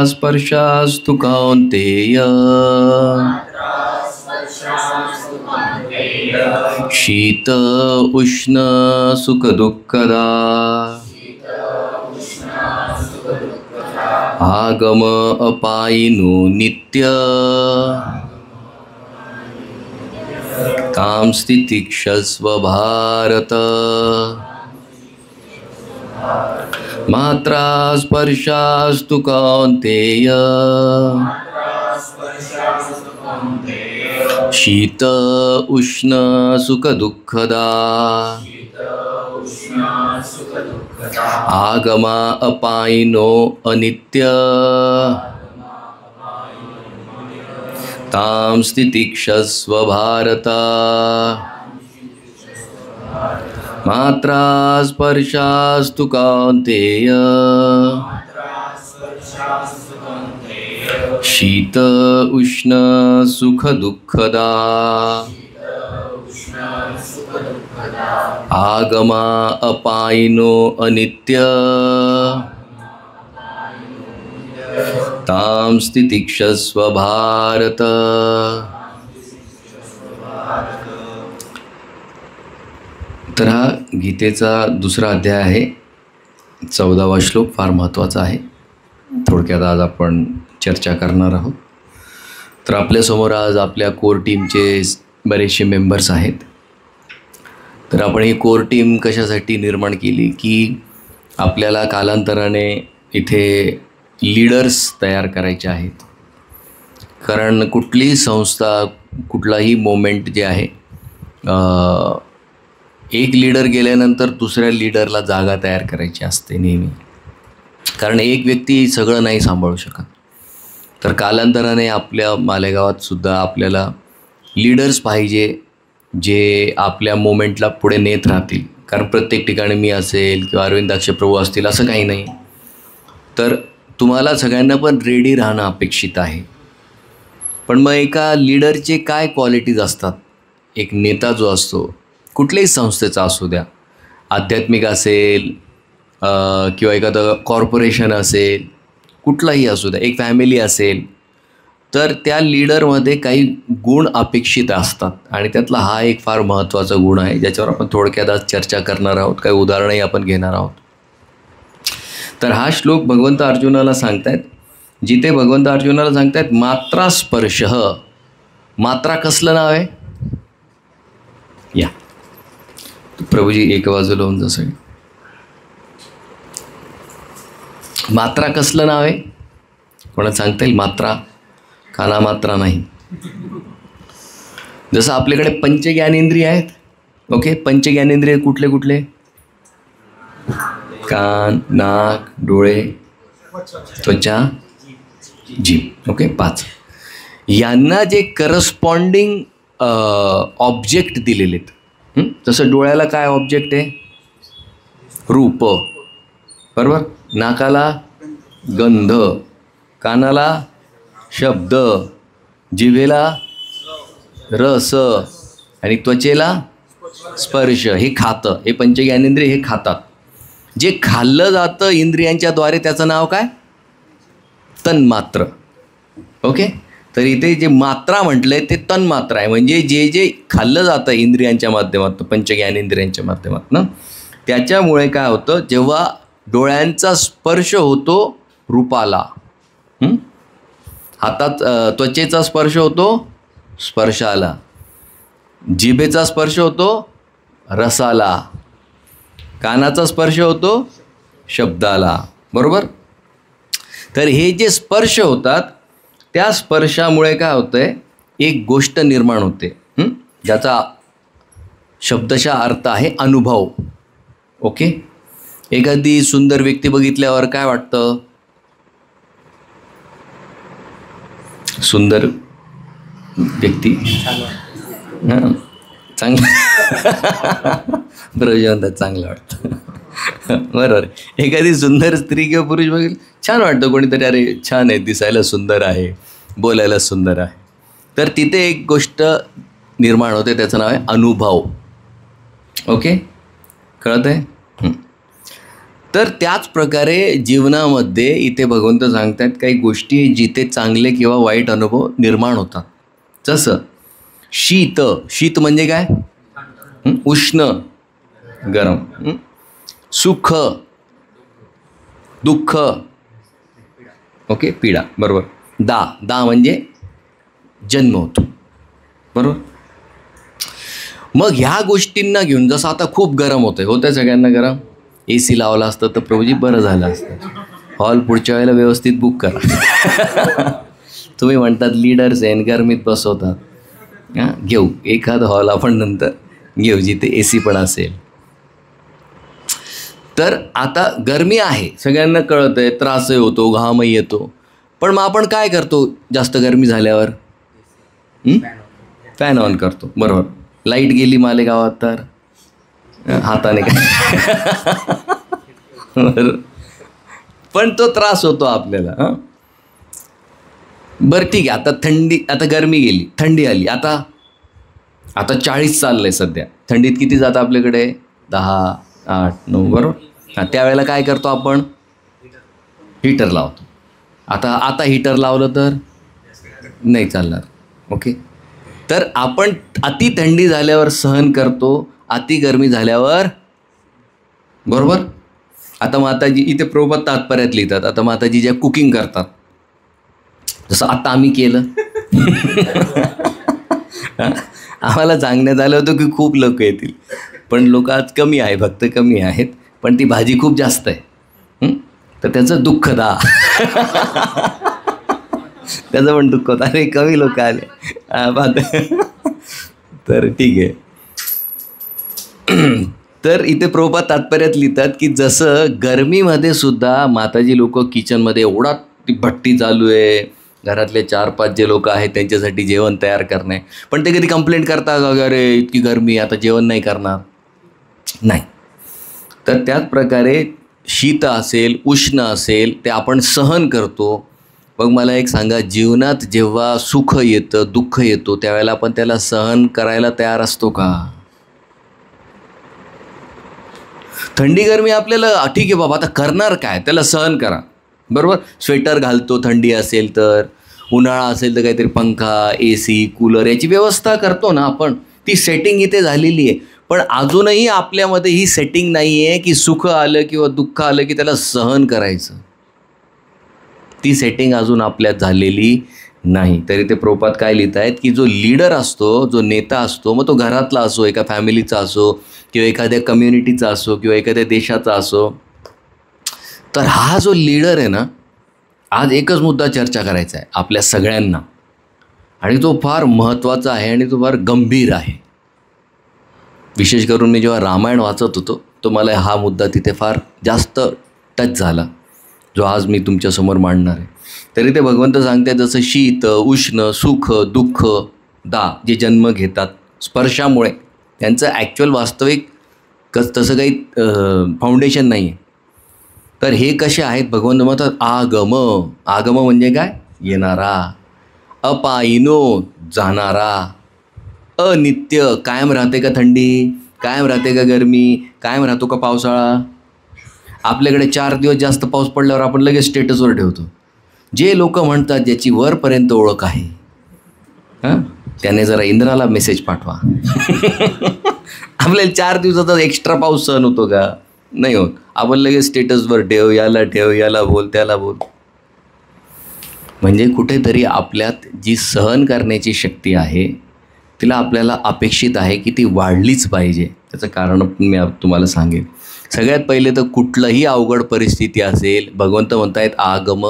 स्पर्शास्तु कौन्तेय शीत उष्ण सुख दुःखदा आगम अपायिनो नित्य तां स्थितिक्षस्व भारत। मात्रा स्पर्शास्तु कौन्तेय शीत उष्ण सुख दुःखदा आगमा अपायिनो अनित्य तां स्थितिक्षस्व भारत। मात्रा स्पर्शास्तु कौन्तेय शीत उष्ण सुख दुःखदा आगमा अपायिनो अनित्य तां स्थितिक्षस्व भारत। तर हा गीतेचा दुसरा अध्याय आहे, 14वा श्लोक फार महत्त्वाचा आहे. थोडक्यात आज आपण चर्चा करणार आहोत. तर आपल्यासमोर आज आपल्या कोर टीमचे बरेचसे मेंबर्स आहेत. तर आपण ही कोर टीम कशासाठी निर्माण केली की आपल्याला कालांतराने इथे लीडर्स तयार करायचे आहेत. कारण कुठलीही संस्था, कुठलाही मोमेंट जे आहे, एक लीडर गेल्यानंतर दुसऱ्या लीडरला जागा तयार करायची असते नेहमी. कारण एक व्यक्ती सगळं नाही सांभाळू शकत. तर कालांतराने आपल्या मालेगावात सुद्धा आपल्याला लीडर्स पाहिजे जे आपल्या मोमेंटला पुढे नेत राहतील. कारण प्रत्येक ठिकाणी मी असेल किंवा अरविंदाक्ष प्रभू असतील असं काही नाही. तर तुम्हाला सगळ्यांना पण रेडी राहणं अपेक्षित आहे. पण मग एका लीडरचे काय क्वालिटीज असतात? एक नेता जो असतो, कुठल्याही संस्थेचा असू द्या, आध्यात्मिक असेल किंवा एखादं कॉर्पोरेशन असेल, कुठलाही असू द्या, एक फॅमिली असेल, तर त्या लीडरमध्ये काही गुण अपेक्षित असतात. आणि त्यातला हा एक फार महत्त्वाचा गुण आहे ज्याच्यावर आपण थोडक्यात आज चर्चा करणार आहोत. काही उदाहरणंही आपण घेणार आहोत. तर हा श्लोक भगवंत अर्जुनाला सांगतायत, जिथे भगवंत अर्जुनाला सांगतायत मात्रा स्पर्श. मात्रा कसलं नाव आहे? या प्रभूजी एक बाजूला होऊन जसं. मात्रा कसलं नाव आहे? कोणाला सांगता येईल? मात्रा काना मात्रा नाही. जसं आपल्याकडे पंचज्ञानेंद्रिय आहेत. ओके, पंचज्ञानेंद्रिय कुठले कुठले? कान, नाक, डोळे, त्वचा, जीभ. ओके, 5. यांना जे करस्पॉन्डिंग ऑब्जेक्ट दिलेले आहेत. जसं डोळ्याला काय ऑब्जेक्ट आहे? रूप, बरोबर. नाकाला गंध, कानाला शब्द, जिभेला रस आणि त्वचेला स्पर्श. हे खातं, हे पंचज्ञानेंद्रिय हे खातात. जे खाल्लं जातं इंद्रियांच्याद्वारे त्याचं नाव काय? तन्मात्र. ओके, तर इथे जे मात्रा म्हटलंय ते तन्मात्रा आहे. म्हणजे जे जे खाल्लं जातं इंद्रियांच्या माध्यमातून, पंचज्ञानेंद्रियांच्या माध्यमातून, त्याच्यामुळे काय होतं? जेव्हा डोळ्यांचा स्पर्श होतो रूपाला, हातात त्वचेचा स्पर्श होतो स्पर्शाला, जिभेचा स्पर्श होतो रसाला, कानाचा स्पर्श होतो शब्दाला, बरोबर. तर हे जे स्पर्श होतात त्या स्पर्शामुळे काय होतं आहे? एक गोष्ट निर्माण होते ज्याचा शब्दशः अर्थ आहे अनुभव. ओके, एखादी सुंदर व्यक्ती बघितल्यावर काय वाटतं? सुंदर व्यक्ती हां चांगलं बरोबर, चांगलं वाटतं. बरोबर. एखादी सुंदर स्त्री किंवा पुरुष बघेल छान वाटतं. कोणीतरी अरे छान आहे, दिसायला सुंदर आहे, बोलायला सुंदर आहे. तर तिथे एक गोष्ट निर्माण होते, त्याचं नाव आहे अनुभव. ओके, कळत आहे? तर त्याच प्रकारे जीवनामध्ये इथे भगवंत सांगतात काही गोष्टी जिथे चांगले किंवा वाईट अनुभव निर्माण होतात. जसं शीत, शीत म्हणजे काय? उष्ण गरम. सुख दुःख, ओके, पीडा, बरोबर. दा, दा म्हणजे जन्म होतो, बरोबर. मग ह्या गोष्टींना घेऊन जसं आता खूप गरम होतं सगळ्यांना गरम, ए सी लावला असतं तर प्रभूजी बरं झालं असतं. हॉल पुढच्या वेळेला व्यवस्थित बुक करा. तुम्ही म्हणतात लीडर्स आहे गरमीत बसवतात, हां घेऊ एखादं हॉल आपण नंतर घेऊ जिथे ए सी पण असेल. तर आता गरमी आहे, सगळ्यांना कळत आहे, त्रासही होतो, घामही येतो. पण मग आपण काय करतो जास्त गरमी झाल्यावर? फॅन ऑन करतो, बरोबर. लाईट गेली मालेगावात तर हाताने काय बरोबर, पण तो त्रास होतो आपल्याला. हां बरं ठीक आहे, आता थंडी, आता गरमी गेली, थंडी आली, आता 40 चाललंय सध्या. थंडीत किती जातं आपल्याकडे? 10, 8, 9, बरोबर. हां त्यावेळेला काय करतो आपण? हीटर लावतो. आता हीटर लावलं तर नाही चालणार, ओके. तर आपण अति थंडी झाल्यावर सहन करतो, अति गरमी झाल्यावर, बरोबर. आता माताजी इथे प्रभुपाद तात्पर्यात लिहितात, आता माताजी ज्या कुकिंग करतात, जसं आता आम्ही केलं. आम्हाला सांगण्यात आलं होतं की खूप लोक येतील, पण लोक आज कमी आहे, भक्त कमी आहेत, पण ती भाजी खूप जास्त आहे. तर त्याचं दुःख दा. त्याचं पण दुःख होतं, अरे कमी लोक आले. तर ठीक आहे. तर इथे प्रभुपाद तात्पर्यात लिहितात की जसं गरमीमध्ये सुद्धा माताजी लोक किचनमध्ये एवढा ती भट्टी चालू आहे, घरातले 4-5 जे लोक आहेत त्यांच्यासाठी जेवण तयार करणे, पण ते कधी कंप्लेंट करता का अरे इतकी गरमी आता जेवण नाही करणार? नाही. तर त्याच प्रकारे शीत असेल, उष्ण असेल, ते आपण सहन करतो. मग मला एक सांगा, जीवनात जेव्हा सुख येतं, दुःख येतो, त्यावेळेला आपण त्याला सहन करायला तयार असतो का? थंडी गरमी आपल्याला ठीक आहे बाबा, आता करणार काय, त्याला सहन करा, बरोबर. स्वेटर घालतो थंडी असेल तर, उन्हाळा असेल तर काहीतरी पंखा, ए सी, कूलर याची व्यवस्था करतो ना आपण. ती सेटिंग इथे झालेली आहे. पण अजूनही आपल्यामध्ये ही सेटिंग नाही आहे की सुख आलं किंवा दुःख आलं की त्याला सहन करायचं. ती सेटिंग अजून आपल्यात झालेली नाही. तरी ते प्रभुपाद काय लिहित आहेत की जो लीडर असतो, जो नेता असतो, मग तो घरातला असो, एका फॅमिलीचा असो, किंवा एखाद्या कम्युनिटीचा असो, किंवा एखाद्या देशाचा असो, तर हा जो लीडर आहे ना, आज एकच मुद्दा चर्चा करायचा आहे आपल्या सगळ्यांना, आणि तो फार महत्त्वाचा आहे आणि तो फार गंभीर आहे. विशेष करून मी जेव्हा रामायण वाचत होतो तो मला हा मुद्दा तिथे फार जास्त टच झाला, जो आज मी तुमच्यासमोर मांडणार आहे. तरी ते भगवंत सांगतात जसं शीत, उष्ण, सुख, दुःख, दा जे जन्म घेतात स्पर्शामुळे, त्यांचं ॲक्च्युअल वास्तविक तसं काही फाउंडेशन नाही आहे. तर हे कसे आहेत? भगवंत म्हणतात आगम. आगम म्हणजे काय? येणारा. अपायिनो, जाणारा. अनित्य, कायम राहते का थंडी, कायम राहते का गरमी, कायम राहतो का पावसाळा? आपल्याकडे 4 दिवस जास्त पाऊस पडल्यावर आपण लगेच स्टेटसवर ठेवतो. जे लोक म्हणतात ज्याची वरपर्यंत ओळख आहे, हां, त्याने जरा इंद्राला मेसेज पाठवा. आपल्याला 4 दिवसाचा एक्स्ट्रा पाऊस सहन होतो का? नाही होत. आपण लगेच स्टेटसवर ठेव, याला बोल, त्याला बोल. म्हणजे कुठेतरी आपल्यात जी सहन करण्याची शक्ती आहे तिला आपल्याला अपेक्षित आहे की ती वाढलीच पाहिजे. त्याचं कारण मी तुम्हाला सांगेन. सगळ्यात पहिले तर कुठलंही अवघड परिस्थिती असेल, भगवंत म्हणतायत आगम,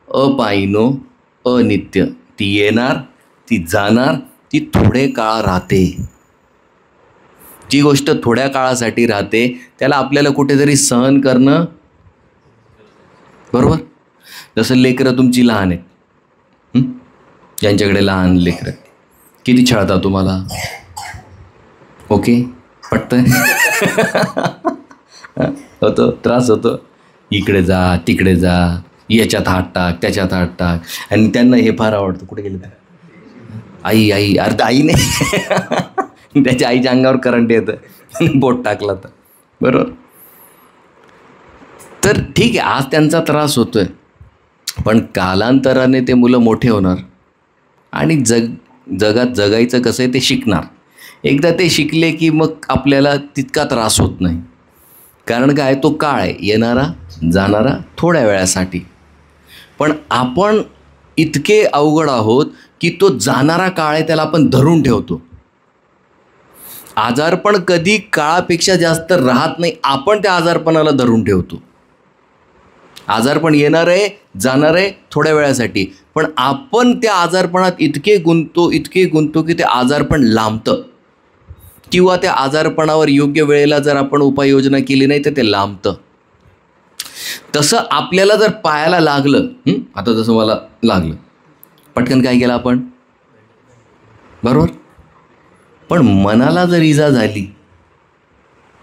अपायिनो, अनित्य. ती येणार, ती जाणार, ती थोडे काळ राहते. जी गोष्ट थोड्या काळासाठी राहते त्याला आपल्याला कुठेतरी सहन करणं, बरोबर. जसं लेकरं तुमची लहान आहेत, ज्यांच्याकडे लहान लेकरं किती छळतात तुम्हाला, ओके, पटतंय. होतो, त्रास होतो. इकडे जा, तिकडे जा, याच्यात हात टाक, त्याच्यात हात टाक. आणि त्यांना हे फार आवडतं. कुठे गेलं तर आई, आई, अर्ध आई नाही, त्याच्या आईच्या अंगावर करंट येतं बोट टाकला तर, बरोबर. तर ठीक आहे, आज त्यांचा त्रास होतोय, पण कालांतराने ते मुलं मोठे होणार आणि जगात जगायचं कसं आहे ते शिकणार. एकदा ते शिकले की मग आपल्याला तितका त्रास होत नाही. कारण काय, तो काळ आहे येणारा जाणारा थोड्या वेळासाठी. पण आपण इतके अवघड आहोत की तो जाणारा काळ आहे त्याला आपण धरून ठेवतो. आजारपण कधी काळापेक्षा जास्त राहत नाही, आपण त्या आजारपणाला धरून ठेवतो. आजारपण येणार आहे जाणार आहे थोड्या वेळासाठी, पण आपण त्या आजारपणात इतके गुंततो की ते आजारपण लांबतं, किंवा त्या आजारपणावर योग्य वेळेला जर आपण उपाययोजना केली नाही तर ते लांबतं. तसं आपल्याला जर पायाला लागलं, आता जसं मला लागलं, पटकन काय केलं आपण, बरोबर. पण मनाला जर इजा झाली,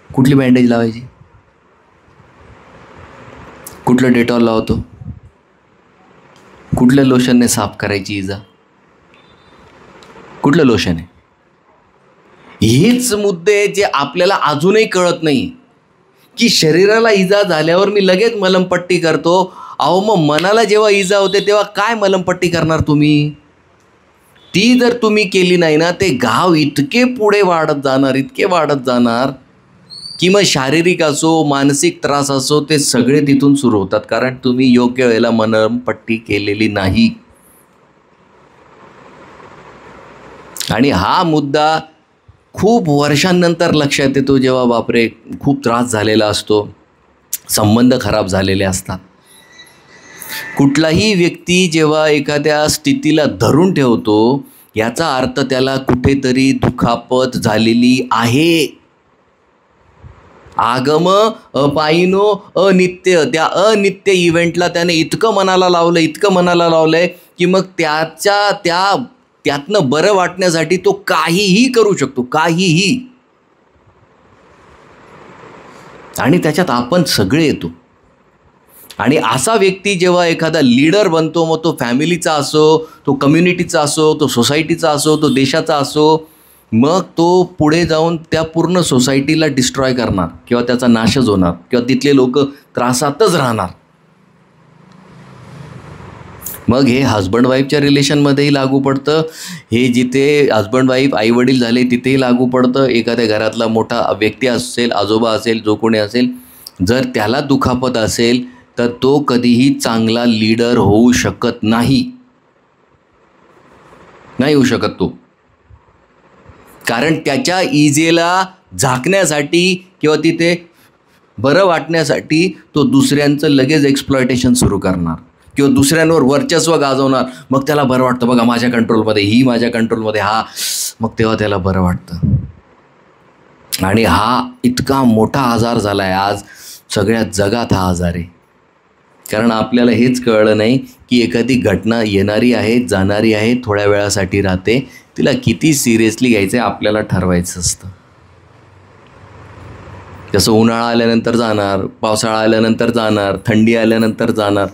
कुठली बँडेज लावायची, कुठलं डेटॉल लावतो, कुठल्या लोशनने साफ करायची इजा, कुठलं लोशन आहे. हेच मुद्दे जे आपल्याला अजूनही कळत नाही की शरीराला इजा झाल्यावर मी लगेच मलमपट्टी करतो. अहो मग मनाला जेव्हा इजा होते तेव्हा काय मलमपट्टी करणार तुम्ही? ती जर तुम्ही केली नाही ना, ते घाव इतके पुढे वाढत जाणार की मग शारीरिक असो मानसिक त्रास असो ते सगळे तिथून सुरू होतात, कारण तुम्ही योग्य वेळेला मलमपट्टी केलेली नाही. आणि हा मुद्दा खूप वर्षांनंतर लक्षात येतो, जेव्हा बापरे खूप त्रास झालेला असतो, संबंध खराब झालेले असतात. कुठलाही व्यक्ती जेव्हा एखाद्या स्थितीला धरून ठेवतो याचा अर्थ त्याला कुठेतरी दुखापत झालेली आहे. आगम अपायिनो अनित्य, त्या अनित्य इव्हेंटला त्याने इतकं मनाला लावलंय की मग त्यातनं बरं वाटण्यासाठी तो काहीही करू शकतो, काहीही. आणि त्याच्यात आपण सगळे येतो. आणि असा व्यक्ती जेव्हा एखादा लीडर बनतो, मग तो फॅमिलीचा असो, तो कम्युनिटीचा असो, तो सोसायटीचा असो, तो देशाचा असो, मग तो पुढे जाऊन त्या पूर्ण सोसायटीला डिस्ट्रॉय करणार किंवा त्याचा नाशच होणार किंवा तिथले लोक त्रासातच राहणार. मग हे हजबंड वाईफच्या रिलेशनमध्येही लागू पडतं, हे जिथे हजबंड वाईफ आई वडील झाले तिथेही लागू पडतं. एखाद्या घरातला मोठा व्यक्ती असेल, आजोबा असेल, जो कोणी असेल, जर त्याला दुखापत असेल तर तो कधीही चांगला लीडर होऊ शकत नाही होऊ शकत तो. कारण त्याच्या इजेला झाकण्यासाठी किंवा तिथे बरं वाटण्यासाठी तो दुसऱ्यांचं लगेच एक्सप्लॉयटेशन सुरू करणार किंवा दुसऱ्यांवर वर्चस्व गाजवणार. मग त्याला बरं वाटतं, बघा माझ्या कंट्रोलमध्ये, ही माझ्या कंट्रोलमध्ये, हा, मग तेव्हा त्याला बरं वाटतं. आणि हा इतका मोठा आजार झाला आहे आज, सगळ्या जगात हा आजार आहे. कारण आपल्याला हेच कळलं नाही की एखादी घटना येणारी आहे, जाणारी आहे, थोड्या वेळासाठी राहते, तिला किती सिरियसली घ्यायचं आहे आपल्याला ठरवायचं असतं. जसं उन्हाळा आल्यानंतर जाणार, पावसाळा आल्यानंतर जाणार, थंडी आल्यानंतर जाणार.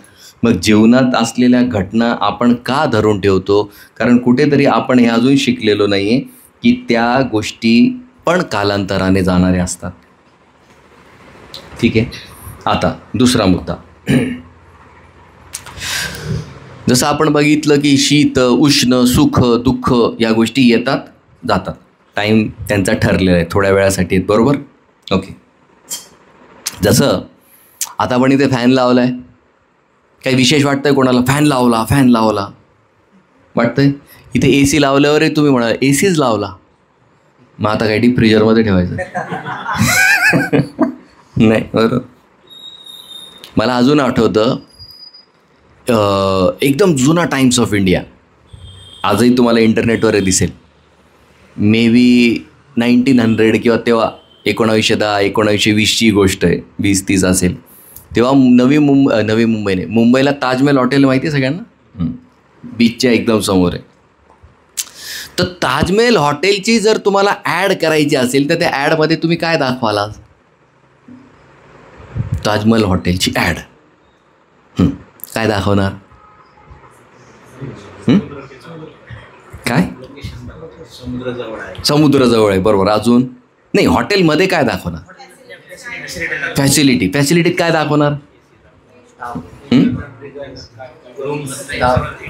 मग जीवनात असलेल्या घटना आपण का धरून ठेवतो? कारण कुठेतरी आपण हे अजून शिकलेलो नाही आहे की त्या गोष्टी पण कालांतराने जाणाऱ्या असतात. ठीक आहे, आता दुसरा मुद्दा. जसं आपण बघितलं की शीत उष्ण सुख दुःख या गोष्टी येतात जातात, टाईम त्यांचा ठरलेला आहे, थोड्या वेळासाठी आहेत, बरोबर. ओके, जसं आता आपण इथे फॅन लावला आहे, काही विशेष वाटतंय कोणाला? फॅन लावला वाटतंय. इथे ए सी लावल्यावरही तुम्ही म्हणाल ए सीच लावला, मग आता काय डीप फ्रीजरमध्ये ठेवायचं नाही, बरोबर. मला अजून आठवतं एकदम जुना टाइम्स ऑफ इंडिया, आजही तुम्हाला इंटरनेटवर दिसेल. मे बी 1900 किंवा तेव्हा 1910 1920ची गोष्ट आहे, 20-30 असेल. तेव्हा नवी मुंबई नाही, मुंबईला ताजमहल हॉटेल माहिती आहे सगळ्यांना, बीचच्या एकदम समोर आहे. तर ताजमहल हॉटेलची जर तुम्हाला ॲड करायची असेल तर त्या ॲडमध्ये तुम्ही काय दाखवाल? आज ताजमहल हॉटेलची ॲड काय दाखवणार? काय? समुद्राजवळ आहे, बरोबर. अजून नाही, हॉटेलमध्ये काय दाखवणार? फॅसिलिटीत काय दाखवणार?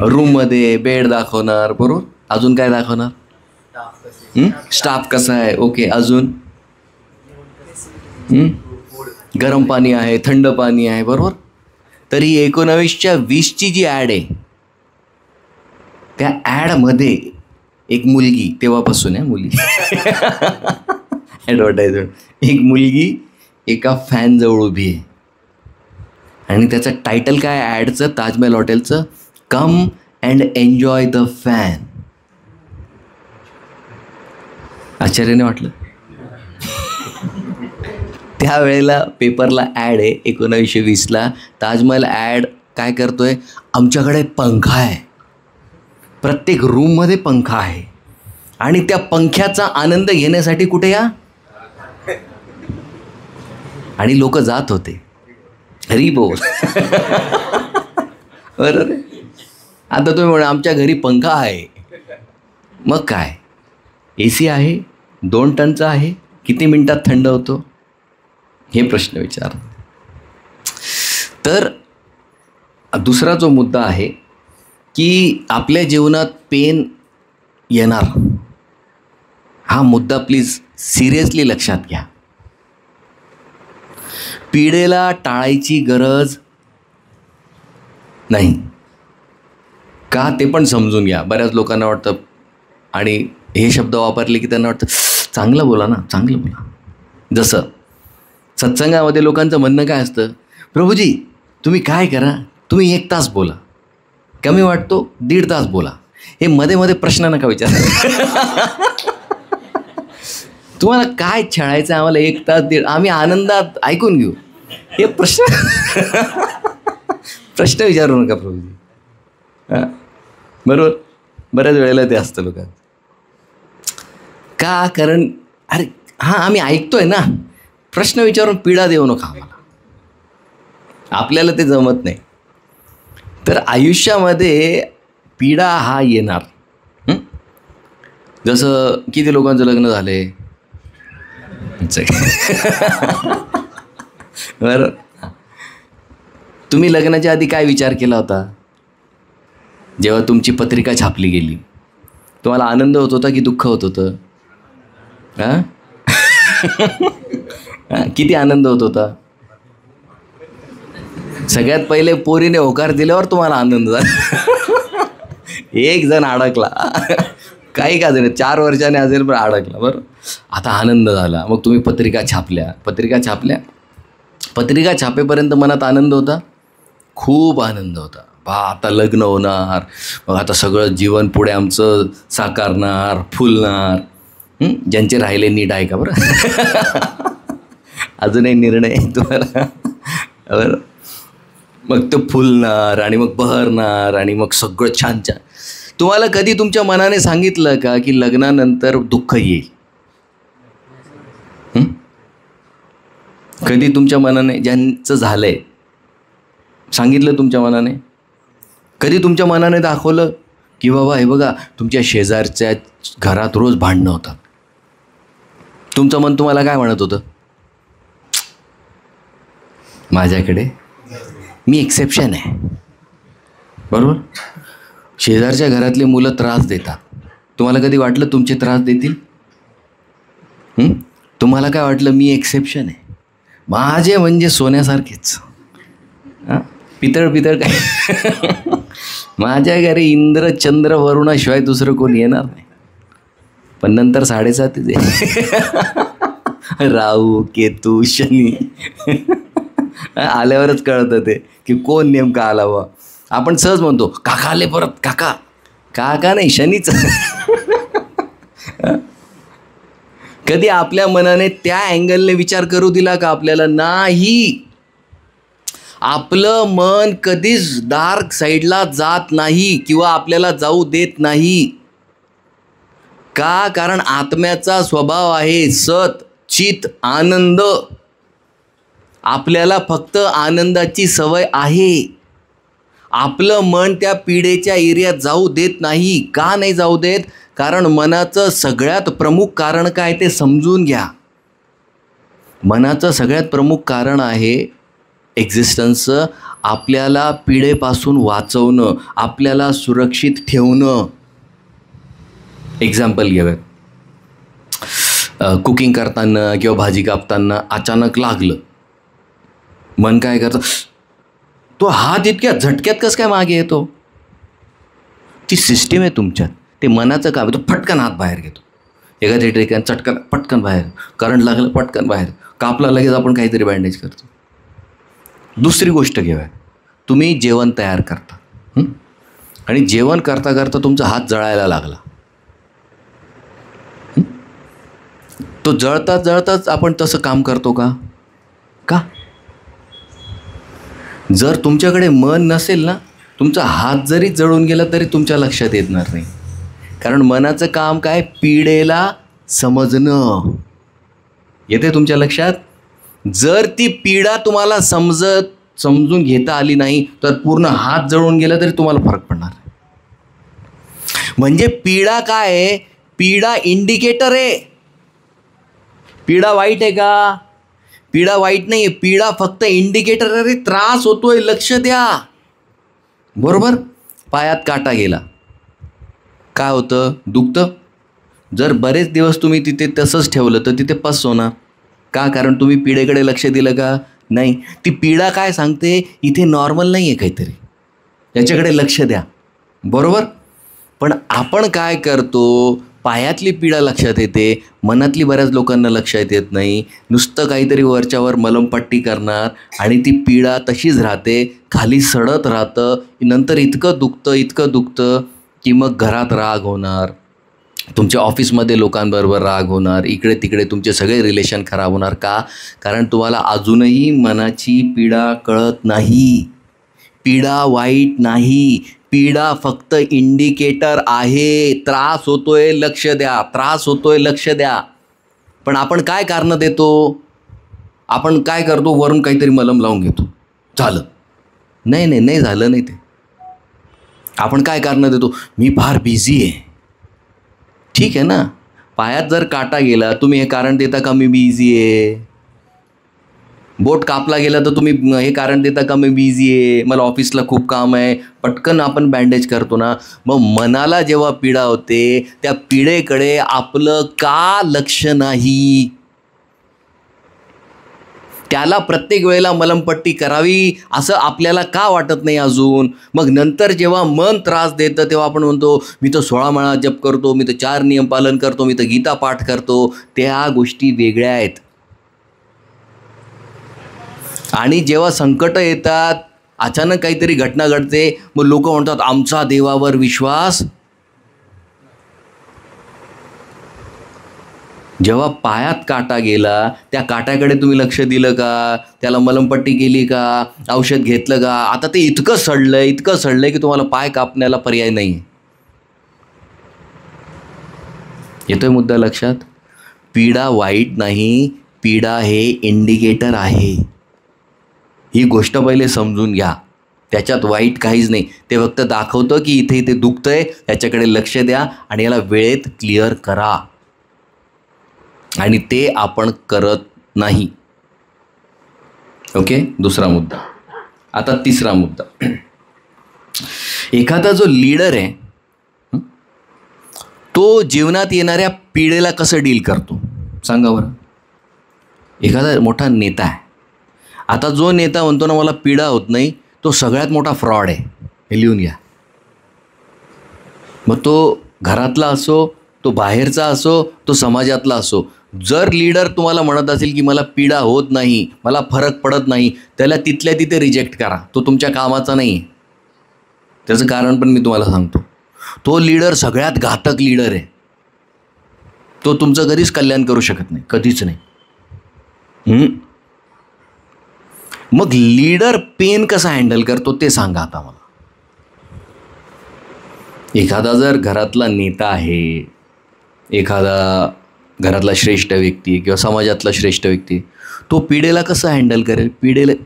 रूममध्ये बेड दाखवणार, बरोबर. अजून काय दाखवणार? स्टाफ कसा आहे, ओके. अजून गरम पाणी आहे, थंड पाणी आहे, बरोबर. तर ही 1920ची जी ॲड आहे, त्या ॲडमध्ये एक मुलगी, तेव्हापासून आहे मुली ॲडव्हर्टाईजमेंट, एक मुलगी एका फॅनजवळ उभी आहे आणि त्याचं टायटल काय ॲडचं, ताजमहल हॉटेलचं, come and enjoy the fun. आश्चर्याने वाटलं. त्यावेळेला पेपरला ॲड आहे 1920ला. ताजमहल ॲड काय करतोय, आमच्याकडे पंखा आहे, प्रत्येक रूममध्ये पंखा आहे आणि त्या पंख्याचा आनंद घेण्यासाठी कुठे या. आणि लोक जात होते. हरी बोल. बरोबर. आता तुम्ही म्हणा आमच्या घरी पंखा आहे, मग काय, AC आहे, 2 टनचा आहे, किती मिनिटात थंड होतो, हे प्रश्न विचार. तर दुसरा जो मुद्दा आहे की आपल्या जीवनात पेन येणार, हा मुद्दा प्लीज सिरियसली लक्षात घ्या. पीडेला टाळायची गरज नाही का, ते पण समजून घ्या. बऱ्याच लोकांना वाटतं, आणि हे शब्द वापरले की त्यांना वाटतं चांगलं बोला ना, चांगलं बोला. जसं सत्संगामध्ये लोकांचं म्हणणं काय असतं, प्रभूजी तुम्ही काय करा, तुम्ही 1 तास बोला, कमी वाटतो 1.5 तास बोला, हे मध्ये मध्ये प्रश्न नका विचारा. तुम्हाला काय छळायचं आम्हाला 1 तास 1.5, आम्ही आनंदात ऐकून घेऊ, हे प्रश्न विचारू नका प्रभूजी. हां बरोबर. बऱ्याच वेळेला ते असतं लोकांचं. का, कारण अरे हां आम्ही ऐकतोय ना, प्रश्न विचारून पीडा देऊ नका आम्हाला, आपल्याला ते जमत नाही. तर आयुष्यामध्ये पीडा हा येणार. जसं किती लोकांचं लग्न झाले, बरं. तुम्ही लग्नाच्या आधी काय विचार केला होता, जेव्हा तुमची पत्रिका छापली गेली, तुम्हाला आनंद होत होता की दुःख होत होतं? हां किती आनंद होत होता? सगळ्यात पहिले पोरीने होकार दिल्यावर तुम्हाला आनंद झाला. एक जण अडकला, काही का जण 4 वर्षाने असेल पण अडकला, बरं. आता आनंद झाला, मग तुम्ही पत्रिका छापल्या. पत्रिका छापेपर्यंत मनात आनंद होता, खूप आनंद होता. आता लग्न होणार, मग आता सगळं जीवन पुढे आमचं साकारणार, फुलणार. ज्यांचे राहिले नीट आहे का बरं. अजूनही निर्णय तुम्हाला, बरं. मग तो फुलणार आणि मग बहरणार आणि मग सगळं छान छान. तुम्हाला कधी तुमच्या मनाने सांगितलं का की लग्नानंतर दुःख येईल? कधी तुमच्या मनाने, ज्यांचं झालंय, सांगितलं तुमच्या मनाने? कधी तुमच्या मनाने दाखवलं की बाबा हे बघा तुमच्या शेजारच्या घरात रोज भांडणं होतात? तुमचं मन तुम्हाला काय म्हणत होतं? माझ्याकडे मी एक्सेप्शन आहे, बरोबर. शेजारच्या घरातले मुलं त्रास देतात, तुम्हाला कधी वाटलं तुमचे त्रास देतील? तुम्हाला काय वाटलं, मी एक्सेप्शन आहे, माझे म्हणजे सोन्यासारखेच, हां पितळ काय. माझ्या घरी इंद्र चंद्र वरुणाशिवाय दुसरं कोण येणार नाही. पण नंतर 7.5 राहू केतू शनी आल्यावरच कळतं ते की कोण नेमका आला बा. आपण सहज म्हणतो काका आले परत, काका नाही, शनीच. कधी आपल्या मनाने त्या अँगलने विचार करू दिला का आपल्याला? नाही. आपलं मन कधीच डार्क साईडला जात नाही किंवा आपल्याला जाऊ देत नाही. का? कारण आत्म्याचा स्वभाव आहे सत चित आनंद. आपल्याला फक्त आनंदाची सवय आहे. आपलं मन त्या पिढेच्या एरियात जाऊ देत नाही. का नाही जाऊ देत? कारण मनाचं सगळ्यात प्रमुख कारण काय ते समजून घ्या. मनाचं सगळ्यात प्रमुख कारण आहे एक्झिस्टन्सचं आपल्याला पिढेपासून वाचवणं, आपल्याला सुरक्षित ठेवणं. एक्झाम्पल घेऊयात. कुकिंग करताना किंवा भाजी कापताना अचानक लागलं, मन काय करतं, तो हात इतक्या झटक्यात कसं काय मागे येतो? ती सिस्टीम आहे तुमच्यात. ते मनाचं काम आहे. तो फटकन हात बाहेर घेतो, एखाद्या ठिकाणी चटकन पटकन बाहेर, करंट लागलं पटकन बाहेर, कापला लगेच आपण काहीतरी बँडेज करतो. दुसरी गोष्ट घेऊया, तुम्ही जेवण तयार करता आणि जेवण करता करता तुमचा हात जळायला लागला. तो जळताच जळताच आपण तसं काम करतो का? का? जर तुमच्याकडे मन नसेल ना, तुमचा हात जरी जळून गेला तरी तुमच्या लक्षात येणार नाही. कारण मनाचं काम काय? पिढेला समजणं. येते तुमच्या लक्षात? जर ती पीडा तुम्हाला समजून घेता आली नाही तर पूर्ण हात जळून गेला तरी तुम्हाला फरक पडणार नाही. म्हणजे पीडा काय आहे? पीडा इंडिकेटर आहे. पीडा वाईट आहे का? पीडा वाईट नाही आहे. पीडा फक्त इंडिकेटर आहे. त्रास होतोय, लक्ष द्या. बरोबर? पायात काटा गेला, काय होतं? दुखतं. जर बरेच दिवस तुम्ही तिथे तसंच ठेवलं तर तिथे पस होणार. का? कारण तुम्ही पीडेकडे लक्ष दिलं का? नाही. ती पीडा काय सांगते? इथे नॉर्मल नाही आहे काहीतरी, याच्याकडे लक्ष द्या. बरोबर? पण आपण काय करतो? पायातली पीडा लक्षात येते, मनातली बऱ्याच लोकांना लक्षात येत नाही. नुसतं काहीतरी वरच्यावर मलमपट्टी करणार आणि ती पीडा तशीच राहते, खाली सडत राहतं. नंतर इतकं दुखतं की मग घरात राग होणार, तुमच्या ऑफिसमध्ये लोकांबरोबर राग होणार, इकडे तिकडे तुमचे सगळे रिलेशन खराब होणार. का? कारण तुम्हाला अजूनही मनाची पीडा कळत नाही. पीडा वाईट नाही, पीडा फक्त इंडिकेटर आहे. त्रास होतोय, लक्ष द्या. त्रास होतोय, लक्ष द्या. पण आपण काय कारणं देतो? आपण काय करतो? वरून काहीतरी मलम लावून घेतो, झालं. नाही झालं नाही ते. आपण काय कारणं देतो? मी फार बिझी आहे. ठीक आहे ना, पायात जर काटा गेला तुम्ही हे कारण देता का मी बिझी आहे? बोट कापला गेला तर तुम्ही हे कारण देता का मी बिझी आहे, मला ऑफिसला खूप काम आहे, पटकन आपण बँडेज करतो ना. मग मनाला जेव्हा पीडा होते त्या पीडेकडे आपलं का लक्ष नाही? त्याला प्रत्येक वेळेला मलमपट्टी करावी असं आपल्याला का वाटत नाही अजून? मग नंतर जेव्हा मन त्रास देतं तेव्हा आपण म्हणतो मी तर 16 माळा जप करतो, मी तर 4 नियम पालन करतो, मी तर गीता पाठ करतो. त्या गोष्टी वेगळ्या आहेत. आणि जेव्हा संकट येतात, अचानक काहीतरी घटना घडते, मग लोक म्हणतात आमचा देवावर विश्वास. जेव्हा पायात काटा गेला त्या काट्याकडे तुम्ही लक्ष दिलं का? त्याला मलमपट्टी केली का? औषध घेतलं का? आता ते इतकं सडलंय की तुम्हाला पाय कापण्याला पर्याय नाही. येतोय मुद्दा लक्षात? पीडा वाईट नाही, पीडा हे इंडिकेटर आहे. ही गोष्ट पहिले समजून घ्या. त्याच्यात वाईट काहीच नाही. ते फक्त दाखवतं की इथे दुखतंय, याच्याकडे लक्ष द्या आणि याला वेळेत क्लिअर करा. आणि ते आपण करत नाही. ओके, दुसरा मुद्दा. आता तिसरा मुद्दा. एखादा जो लीडर आहे तो जीवनात येणाऱ्या पिढीला कसं डील करतो सांगा बरं. एखादा मोठा नेता आहे. आता जो नेता म्हणतो ना मला पीडा होत नाही, तो सगळ्यात मोठा फ्रॉड आहे. हे लिहून घ्या. मग तो घरातला असो, तो बाहेरचा असो, तो समाजातला असो, जर लीडर तुम्हाला म्हणत असेल की मला पीडा होत नाही, मला फरक पडत नाही, त्याला तिथल्या तिथे रिजेक्ट करा. तो तुमच्या कामाचा नाही आहे. त्याचं कारण पण मी तुम्हाला सांगतो. तो लीडर सगळ्यात घातक लीडर आहे. तो तुमचं कधीच कल्याण करू शकत नाही, कधीच नाही. मग लीडर पेन कसा हँडल करतो ते सांगा आता मला. एखादा जर घरातला नेता आहे, एखादा घरातला श्रेष्ठ व्यक्ती किंवा समाजातला श्रेष्ठ व्यक्ती, तो पिढेला कसं हँडल करेल?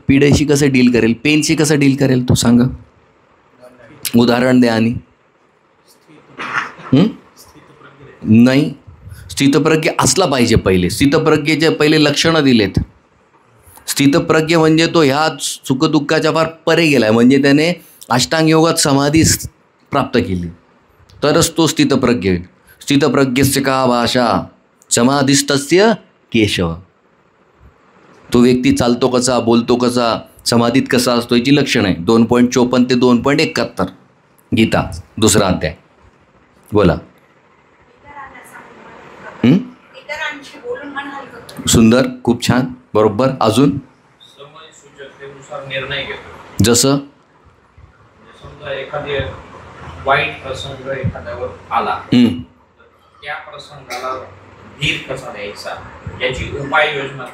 पिढेशी कसं डील करेल? पेनशी कसं डील करेल तो सांगा. उदाहरण द्या. आणि नाही, स्थितप्रज्ञ असला पाहिजे. पहिले स्थितप्रज्ञेचे पहिले लक्षणं दिलेत. स्थितप्रज्ञ म्हणजे तो ह्या सुखदुःखाच्या फार परे गेलाय, म्हणजे त्याने अष्टांग योगात समाधी प्राप्त केली, तरच तो स्थितप्रज्ञ होईल. स्थितप्रज्ञस्य का भाषा समाधिस्तस्य केशव. तो व्यक्ती चालतो कसा, बोलतो कसा, समाधीत कसा असतो याची लक्षण आहे. 2.54 ते 2.71 गीता 2रा अध्याय. बोला. सुंदर, खूप छान, बरोबर. अजून जसं एखादी वाईट प्रसंग एखाद्यावर आला, त्या प्रसंगाला धीर कसा द्यायचा याची उपाययोजना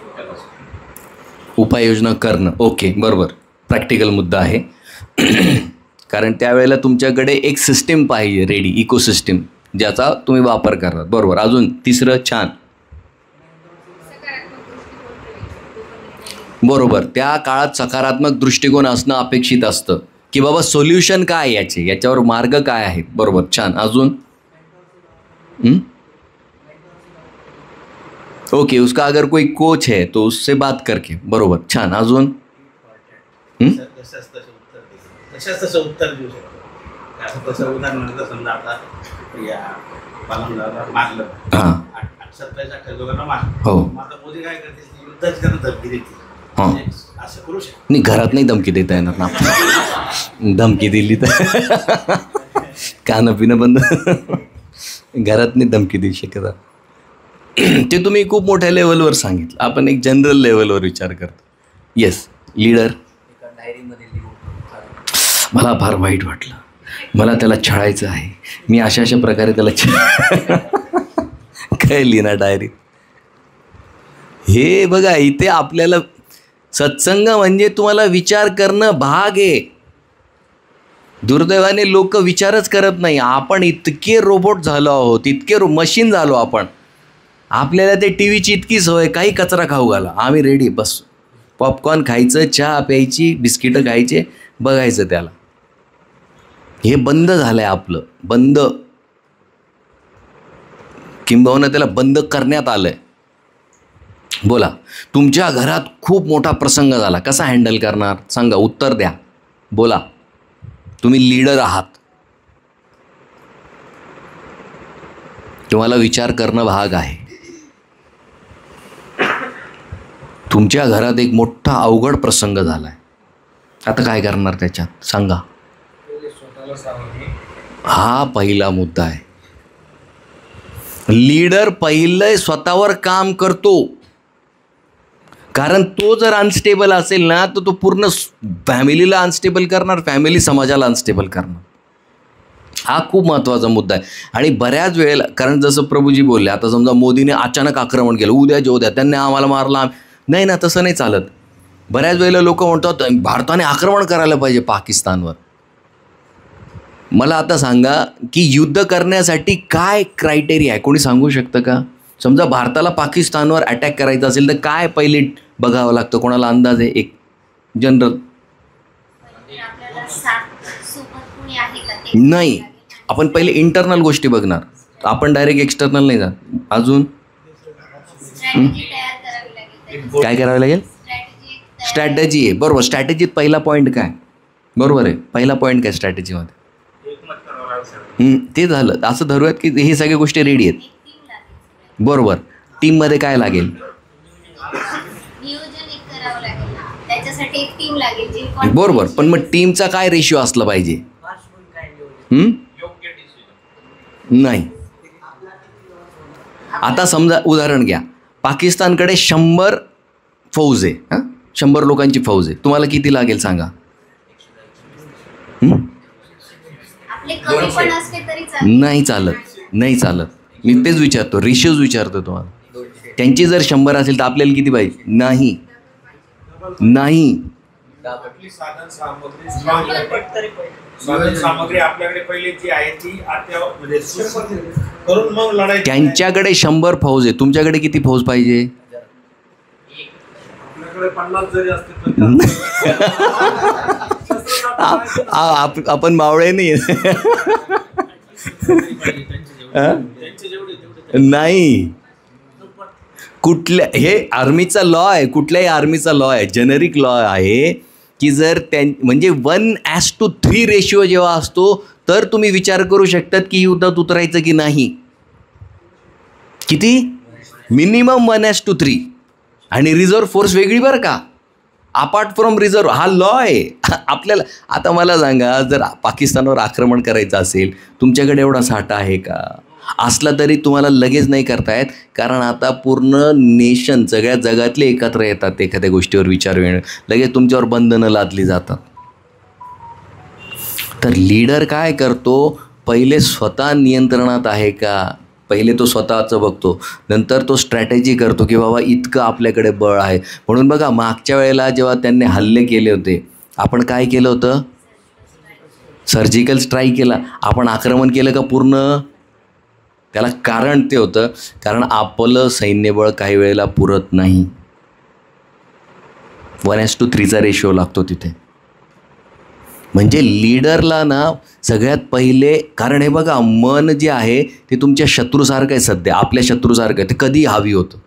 उपाययोजना करणं. ओके, बरोबर, प्रॅक्टिकल मुद्दा आहे. कारण त्यावेळेला तुमच्याकडे एक सिस्टीम पाहिजे रेडी, इकोसिस्टीम, ज्याचा तुम्ही वापर करतात. बरोबर. अजून तिसरं, छान, बरोबर. त्या काळात सकारात्मक दृष्टिकोन असणं अपेक्षित असतं, की बाबा सोल्युशन काय याचे, याच्यावर मार्ग काय आहेत. बरोबर, छान. अजून ओके, उसका अगर कोई कोच है तो उससे बात करके. बरोबर, छान. अजून तसं उत्तर देऊ शकतो. तसं उदाहरणार्थ समजा आता या पालमदाराला मारलं, 27-28 लोकांना मारलं, हो, आता मोदी काय करते, युद्धच करणं धमकी देते. हां, असं करू शकतो. नाही, घरात नाही धमकी देता येणार ना. धमकी दिली तर खाणं पिणं बंद. घरात नाही धमकी देऊ शकत. ते तुम्ही खूप मोठ्या लेवलवर सांगितलं. आपण एक जनरल लेवलवर विचार करतो. Yes, leader. मला फार वाईट वाटलं, मला त्याला छळायचं आहे, मी अशा अशा प्रकारे त्याला काय लिहिणार डायरीत. हे बघा, इथे आपल्याला सत्संग म्हणजे तुम्हाला विचार करणं भाग आहे. दुर्दैवाने लोक विचारच करत नाही. आपण इतके रोबोट झालो आहोत, इतके मशीन झालो आपण. आपल्याला ते टी व्हीची इतकी सवय, काही कचरा खाऊ घाला, आम्ही रेडी, बस. पॉपकॉर्न खायचं, चहा प्यायची, बिस्किटं खायचे, बघायचं त्याला. हे बंद झालं आहे आपलं, बंद, किंबहुना त्याला बंद करण्यात आलं आहे. बोला, तुमच्या घरात खूप मोठा प्रसंग झाला, कसा हँडल करणार सांगा, उत्तर द्या. बोला, तुम्ही लीडर आहात, तुम्हाला विचार करणं भाग आहे. तुमच्या घरात एक मोठा अवघड प्रसंग झाला आहे, आता काय करणार त्याच्यात सांगा. हा पहिला मुद्दा आहे. लीडर पहिलं स्वतःवर काम करतो, कारण तो जर अनस्टेबल असेल ना तर तो पूर्ण फॅमिलीला अनस्टेबल करणार, फॅमिली समाजाला अनस्टेबल करणार. हा खूप महत्त्वाचा मुद्दा आहे. आणि बऱ्याच वेळेला, कारण जसं प्रभूजी बोलले, आता समजा मोदीने अचानक आक्रमण केलं, उद्या जो उद्या त्यांनी आम्हाला मारला, नाही ना, तसं नाही चालत. बऱ्याच वेळेला लोक म्हणतात भारताने आक्रमण करायला पाहिजे पाकिस्तानवर. मला आता सांगा की युद्ध करण्यासाठी काय क्रायटेरिया आहे, कोणी सांगू शकतं का? समजा भारताला पाकिस्तानवर अटॅक करायचा असेल तर काय पहिले बघावं लागतं, कोणाला अंदाज आहे एक जनरल? नाही, आपण पहिले इंटरनल गोष्टी बघणार, आपण डायरेक्ट एक्सटर्नल नाही जात. अजून काय करावं लागेल? स्ट्रॅटेजी आहे. बरोबर, स्ट्रॅटेजीत पहिला पॉईंट काय? बरोबर आहे, पहिला पॉईंट काय स्ट्रॅटेजीमध्ये? ते झालं. असं धरूयात की हे सगळ्या गोष्टी रेडी आहेत. बरोबर, टीममध्ये काय लागेल? बरोबर, पण मग टीमचा काय रेशिओ असला पाहिजे? नाही. आता समजा उदाहरण घ्या, पाकिस्तानकडे 100 फौज आहे, 100 लोकांची फौज आहे, तुम्हाला किती लागेल सांगा? नाही चालत, नाही चालत. मी तेच विचारतो, रेशिओज विचारतो तुम्हाला. त्यांची जर 100 असेल तर आपल्याला किती पाहिजे? नाही, नाही. सामग्री आपल्याकडे पहिली जी आहे ती करून मग लढाई. त्यांच्याकडे 100 फौज आहे, तुमच्याकडे किती फौज पाहिजे? आपल्याकडे 50 जरी असते आपण मावळे नाही. नाही, कुठल्या, हे आर्मीचा लॉ आहे, कुठल्याही आर्मीचा लॉ आहे, जेनेरिक लॉ आहे की जर म्हणजे 1:3 रेशिओ जेव्हा असतो तर तुम्ही विचार करू शकतात की युद्धात उतरायचं की नाही. किती? मिनिमम 1:3. आणि रिझर्व्ह फोर्स वेगळी बरं का, अपार्ट फ्रॉम रिझर्व्ह. हा लॉ आहे आपल्याला. आता मला सांगा, जर पाकिस्तानवर आक्रमण करायचं असेल, तुमच्याकडे एवढा साठा आहे का? असला तरी तुम्हाला लगेच नाही करतायत, कारण आता पूर्ण नेशन, सगळ्या जगातले एकत्र येतात एखाद्या गोष्टीवर विचार वेळ, लगेच तुमच्यावर बंधनं लादली जातात. तर लीडर काय करतो, पहिले स्वतः नियंत्रणात आहे का, पहिले तो स्वतःचं बघतो, नंतर तो स्ट्रॅटेजी करतो की बाबा इतकं आपल्याकडे बळ आहे. म्हणून बघा, मागच्या वेळेला जेव्हा त्यांनी हल्ले केले होते, आपण काय केलं होतं? सर्जिकल स्ट्राईक केला. आपण आक्रमण केलं का पूर्ण? त्याला कारण ते होतं, कारण आपलं सैन्यबळ काही वेळेला पुरत नाही. 1:3 रेशिओ लागतो तिथे. म्हणजे लीडरला ना सगळ्यात पहिले, कारण हे बघा, मन जे आहे ते तुमच्या शत्रूसारखं आहे, सध्या आपल्या शत्रूसारखं आहे. ते कधी हवी होतं,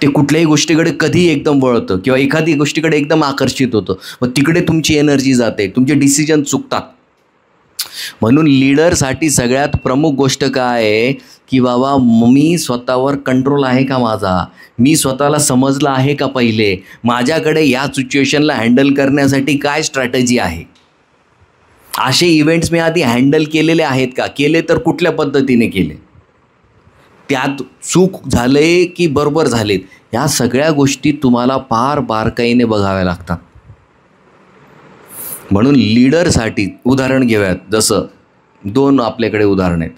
ते कुठल्याही गोष्टीकडे कधी एकदम वळतं किंवा एखादी गोष्टीकडे एकदम आकर्षित होतं. मग तिकडे तुमची एनर्जी जाते, तुमचे डिसिजन चुकतात. म्हणून लीडरसाठी सगळ्यात प्रमुख गोष्ट काय आहे की बाबा, मी स्वतःवर कंट्रोल आहे का माझा, मी स्वतःला समजलं आहे का पहिले, माझ्याकडे या सिच्युएशनला हँडल करण्यासाठी काय स्ट्रॅटेजी आहे, असे इव्हेंट्स मी आधी हँडल केलेले आहेत का, केले तर कुठल्या पद्धतीने केले, त्यात चूक झाले की बरोबर झालेत, ह्या सगळ्या गोष्टी तुम्हाला फार बारकाईने बघाव्या लागतात. म्हणून लीडरसाठी उदाहरण घेऊयात, जसं 2 आपल्याकडे उदाहरण आहेत.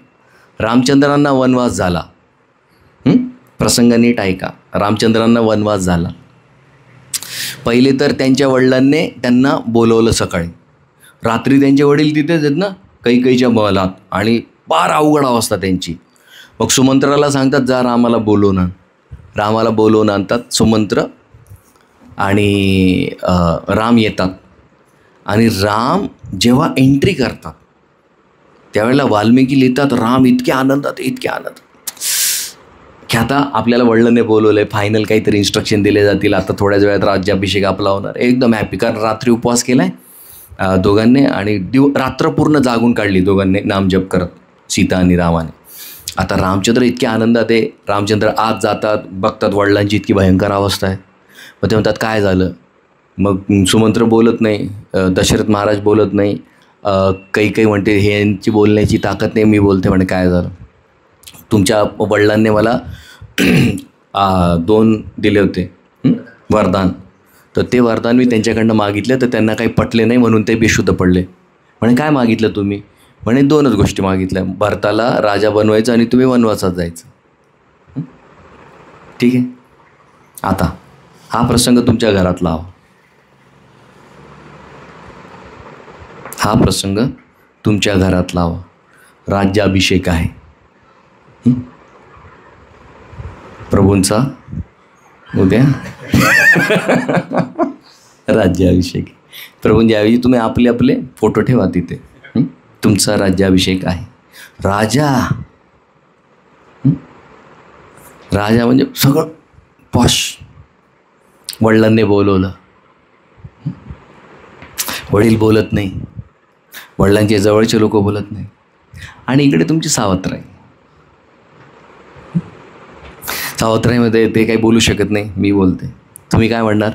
रामचंद्रांना वनवास झाला. प्रसंग नीट ऐका. रामचंद्रांना वनवास झाला. पहिले तर त्यांच्या वडिलांनी त्यांना बोलवलं सकाळी. रात्री त्यांचे वडील तिथेच आहेत ना, कैकेयीच्या महलात, आणि फार अवघड अवस्था त्यांची. मग सुमंत्राला सांगतात, जा रामाला बोलवून आण. रामाला बोलवून आणतात सुमंत्र, आणि राम येतात. आणि राम जेव्हा एंट्री करतात त्यावेळेला वाल्मिकी लिहितात, राम इतक्या आनंदात की आता आपल्याला वडिलांनी बोलवलं आहे, फायनल काहीतरी इन्स्ट्रक्शन दिले जातील, आता थोड्याच वेळात राज्याभिषेक आपला होणार. एकदम हॅपी, कारण रात्री उपवास केला आहे दोघांनी, आणि रात्र पूर्ण जागून काढली दोघांनी नामजप करत, सीता आणि रामाने. आता रामचंद्र इतके आनंदात आहे. रामचंद्र आत जातात, बघतात वडिलांची इतकी भयंकर अवस्था आहे. मग ते म्हणतात, काय झालं? मग सुमंत्र बोलत नाही, दशरथ महाराज बोलत नाही, काही म्हणते हे यांची बोलण्याची ताकद नाही, मी बोलते. म्हणे, काय झालं? तुमच्या वडिलांनी मला 2 दिले होते वरदान, तर ते वरदान मी त्यांच्याकडनं मागितलं, तर त्यांना काही पटले नाही, म्हणून ते बेशुद्ध पडले. म्हणे, काय मागितलं तुम्ही? म्हणे, 2च गोष्टी मागितल्या, भरताला राजा बनवायचं आणि तुम्ही वनवासात जायचं. ठीक आहे. आता हा प्रसंग तुमच्या घरात लावा. हा प्रसंग तुमच्या घरात लावा. राज्याभिषेक आहे प्रभूंचा उद्या. राज्याभिषेक प्रभूंच्या ऐवजी तुम्ही आपले फोटो ठेवा तिथे. तुमचा राज्याभिषेक आहे. राजा म्हणजे सगळं पॉश. वडिलांनी बोलवलं, वडील बोलत नाही, वडिलांचे जवळचे लोक बोलत नाही, आणि इकडे तुमची सावत्र आहे. सावत्राईमध्ये ते काही बोलू शकत नाही, मी बोलते. तुम्ही काय म्हणणार?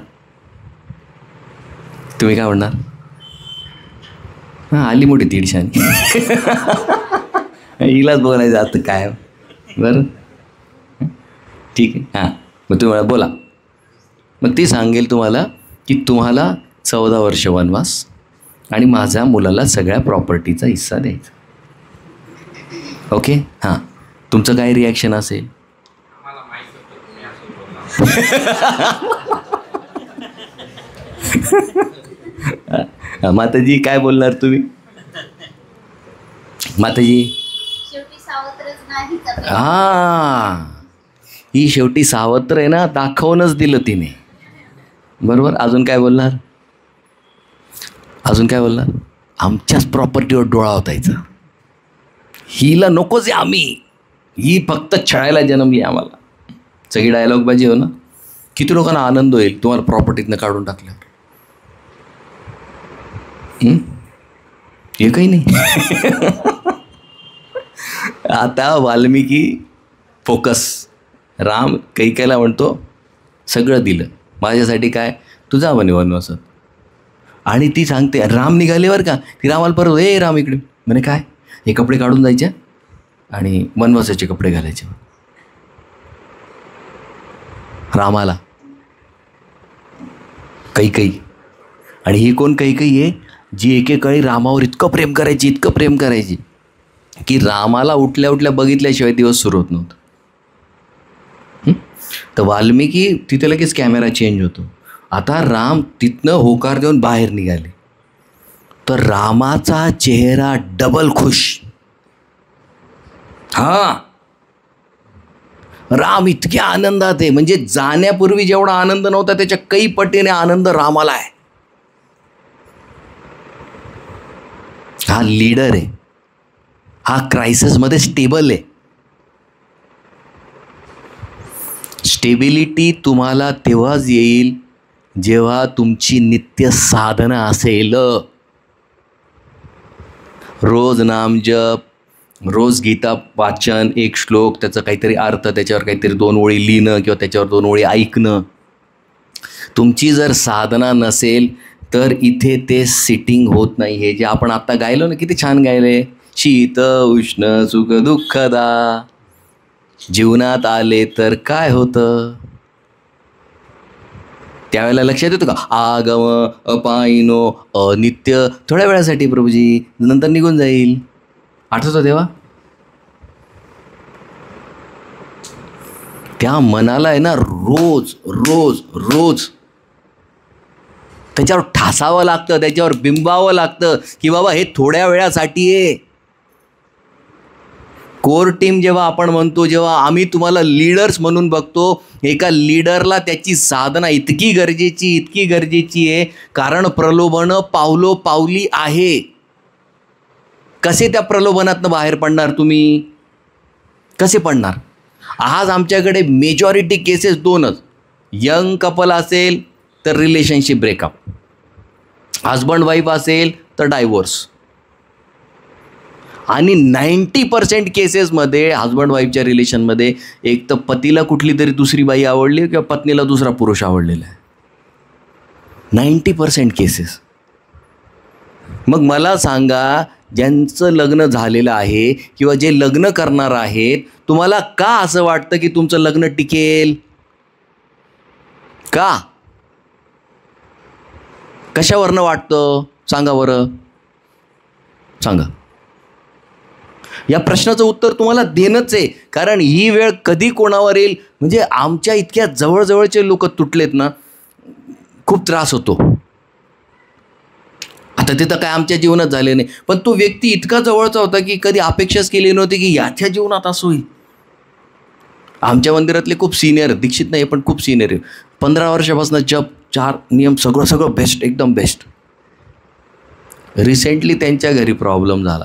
हां, आली मोठी दीडशानी. हिलाच बोलायचं आता काय. बरं, ठीक आहे. हां, मग तुम्ही बोला. मग ती सांगेल तुम्हाला की तुम्हाला 14 वर्ष वनवास आणि माझ्या मुलाला सगळ्या प्रॉपर्टीचा हिस्सा द्यायचा. ओके. हां, तुमचं काय रिॲक्शन असेल? माताजी काय बोलणार तुम्ही? माताजी, हां, ही शेवटी सावत्र आहे ना, दाखवूनच दिलं तिने. बरोबर. अजून काय बोलणार? आमच्याच प्रॉपर्टीवर डोळा होतायचा. हिला नकोच आहे आम्ही, ही फक्त छळायला जन्मली आम्हाला. सगळी डायलॉगबाजी हो ना. किती लोकांना आनंद होईल तुम्हाला प्रॉपर्टीतनं काढून टाकल्यावर. हे काही नाही. आता वाल्मिकी फोकस. राम कैकेयीला म्हणतो सगळं दिलं माझ्यासाठी, काय तुझा म्हणे वनवासात. आणि ती सांगते, राम निघाले बरं का, ती रामाला परत हे राम इकडे म्हणे काय, हे कपडे काढून जायचे आणि वनवासाचे कपडे घालायचे रामाला. कैकेयी. आणि ही कोण कैकेयी आहे, जी एकेकाळी रामावर इतकं प्रेम करायची की रामाला उठल्या उठल्या बघितल्याशिवाय दिवस सुरू होत नव्हतं. तर वाल्मिकी तिथे लगेच कॅमेरा चेंज होतो. आता राम तिथनं होकार देऊन बाहेर निघाले तर रामाचा चेहरा डबल खुश. राम इतक्या आनंदात आहे, म्हणजे जाण्यापूर्वी जेवढा आनंद नव्हता त्याच्या काही पटीने आनंद रामाला आहे. हा लीडर आहे, हा क्रायसिसमध्ये स्टेबल आहे. स्टेबिलिटी तुम्हाला तेव्हाच येईल जेव्हा तुमची नित्य साधना असेल. रोज नामजप, रोज गीता वाचन, एक श्लोक, त्याचा काहीतरी अर्थ, त्याच्यावर काहीतरी 2 ओळी लिहिणं किंवा त्याच्यावर 2 ओळी ऐकणं. तुमची जर साधना नसेल तर इथे ते सिटिंग होत नाही. हे जे आपण आत्ता गायलो ना, किती छान गायले, शीत उष्ण सुख दुःखदा जीवनात आले तर काय होतं. त्यावेळेला लक्षात येतं का, आगम अपायनो अनित्य, थोड्या वेळासाठी प्रभूजी, नंतर निघून जाईल. आठवतं तेव्हा त्या मनाला आहे ना रोज रोज रोज त्याच्यावर ठासावं लागतं, त्याच्यावर बिंबावं लागतं की बाबा हे थोड्या वेळासाठी आहे. कोर टीम जेव्हा आपण म्हणतो, जेव्हा आम्ही तुम्हाला लीडर्स म्हणून बघतो, एका लीडरला त्याची साधना इतकी गरजेची आहे कारण प्रलोभनं पावली आहे. कसे त्या प्रलोभनातनं बाहेर पडणार तुम्ही, कसे पडणार. आज आमच्याकडे मेजॉरिटी केसेस 2च. यंग कपल असेल तर रिलेशनशिप ब्रेकअप, हजबंड वाईफ असेल तर डायव्होर्स. आणि 90% केसेसमध्ये हजबंड वाईफच्या रिलेशनमध्ये एक तर पतीला कुठली तरी दुसरी बाई आवडली किंवा पत्नीला दुसरा पुरुष आवडलेला आहे. 90% केसेस. मग मला सांगा, ज्यांचं लग्न झालेलं आहे किंवा जे लग्न करणार आहेत, तुम्हाला का असं वाटतं की तुमचं लग्न टिकेल? का, कशावरनं वाटतं सांगा बरं, सांगा. या प्रश्नाचं उत्तर तुम्हाला देणंच आहे, कारण ही वेळ कधी कोणावर येईल. म्हणजे आमच्या इतक्या जवळजवळचे लोक तुटलेत ना, खूप त्रास होतो. आता ते तर काय आमच्या जीवनात झाले नाही, पण तो व्यक्ती इतका जवळचा होता की कधी अपेक्षाच केली नव्हती की याच्या जीवनात असं होईल. आमच्या मंदिरातले खूप सिनियर, दीक्षित नाही पण खूप सिनियर आहे, 15 वर्षापासून जप, 4 नियम, सगळं बेस्ट, एकदम बेस्ट. रिसेंटली त्यांच्या घरी प्रॉब्लेम झाला.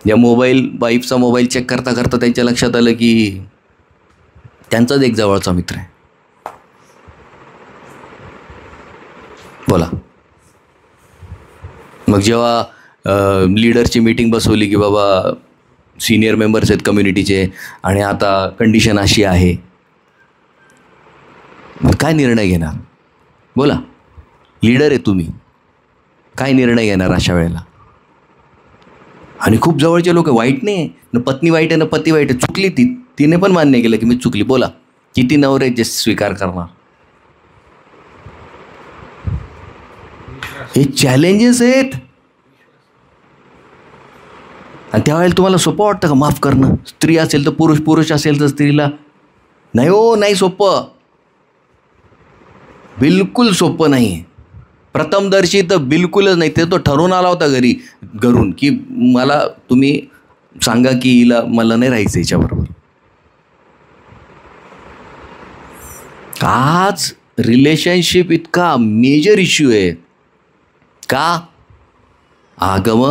या वाईफचा मोबाईल चेक करता करता त्यांच्या लक्षात आलं की त्यांचाच एक जवळचा मित्र आहे. बोला. मग जेव्हा लीडरची मीटिंग बसवली की बाबा सिनियर मेंबर्स आहेत कम्युनिटीचे आणि आता कंडिशन अशी आहे, मग काय निर्णय घेणार? बोला, लीडर आहे तुम्ही, काय निर्णय घेणार अशा वेळेला? आणि खूप जवळचे लोक, वाईट नाही आहे ना, पत्नी वाईट आहे ना पती वाईट आहे, चुकली तिने पण मान्य केलं की मी चुकली. बोला, किती नवरे जे स्वीकार करणार? हे चॅलेंजेस आहेत. आणि त्यावेळेला तुम्हाला सोपं वाटतं का माफ करणं? स्त्री असेल तर पुरुष, पुरुष असेल तर स्त्रीला? नाही हो, नाही सोपं, बिलकुल सोपं नाही. प्रथमदर्शी तर बिलकुलच नाही. ते तो ठरवून आला होता घरून की मला तुम्ही सांगा की हिला, मला नाही राहायचं हिच्याबरोबर. आज रिलेशनशिप इतका मेजर इश्यू आहे. का? आगम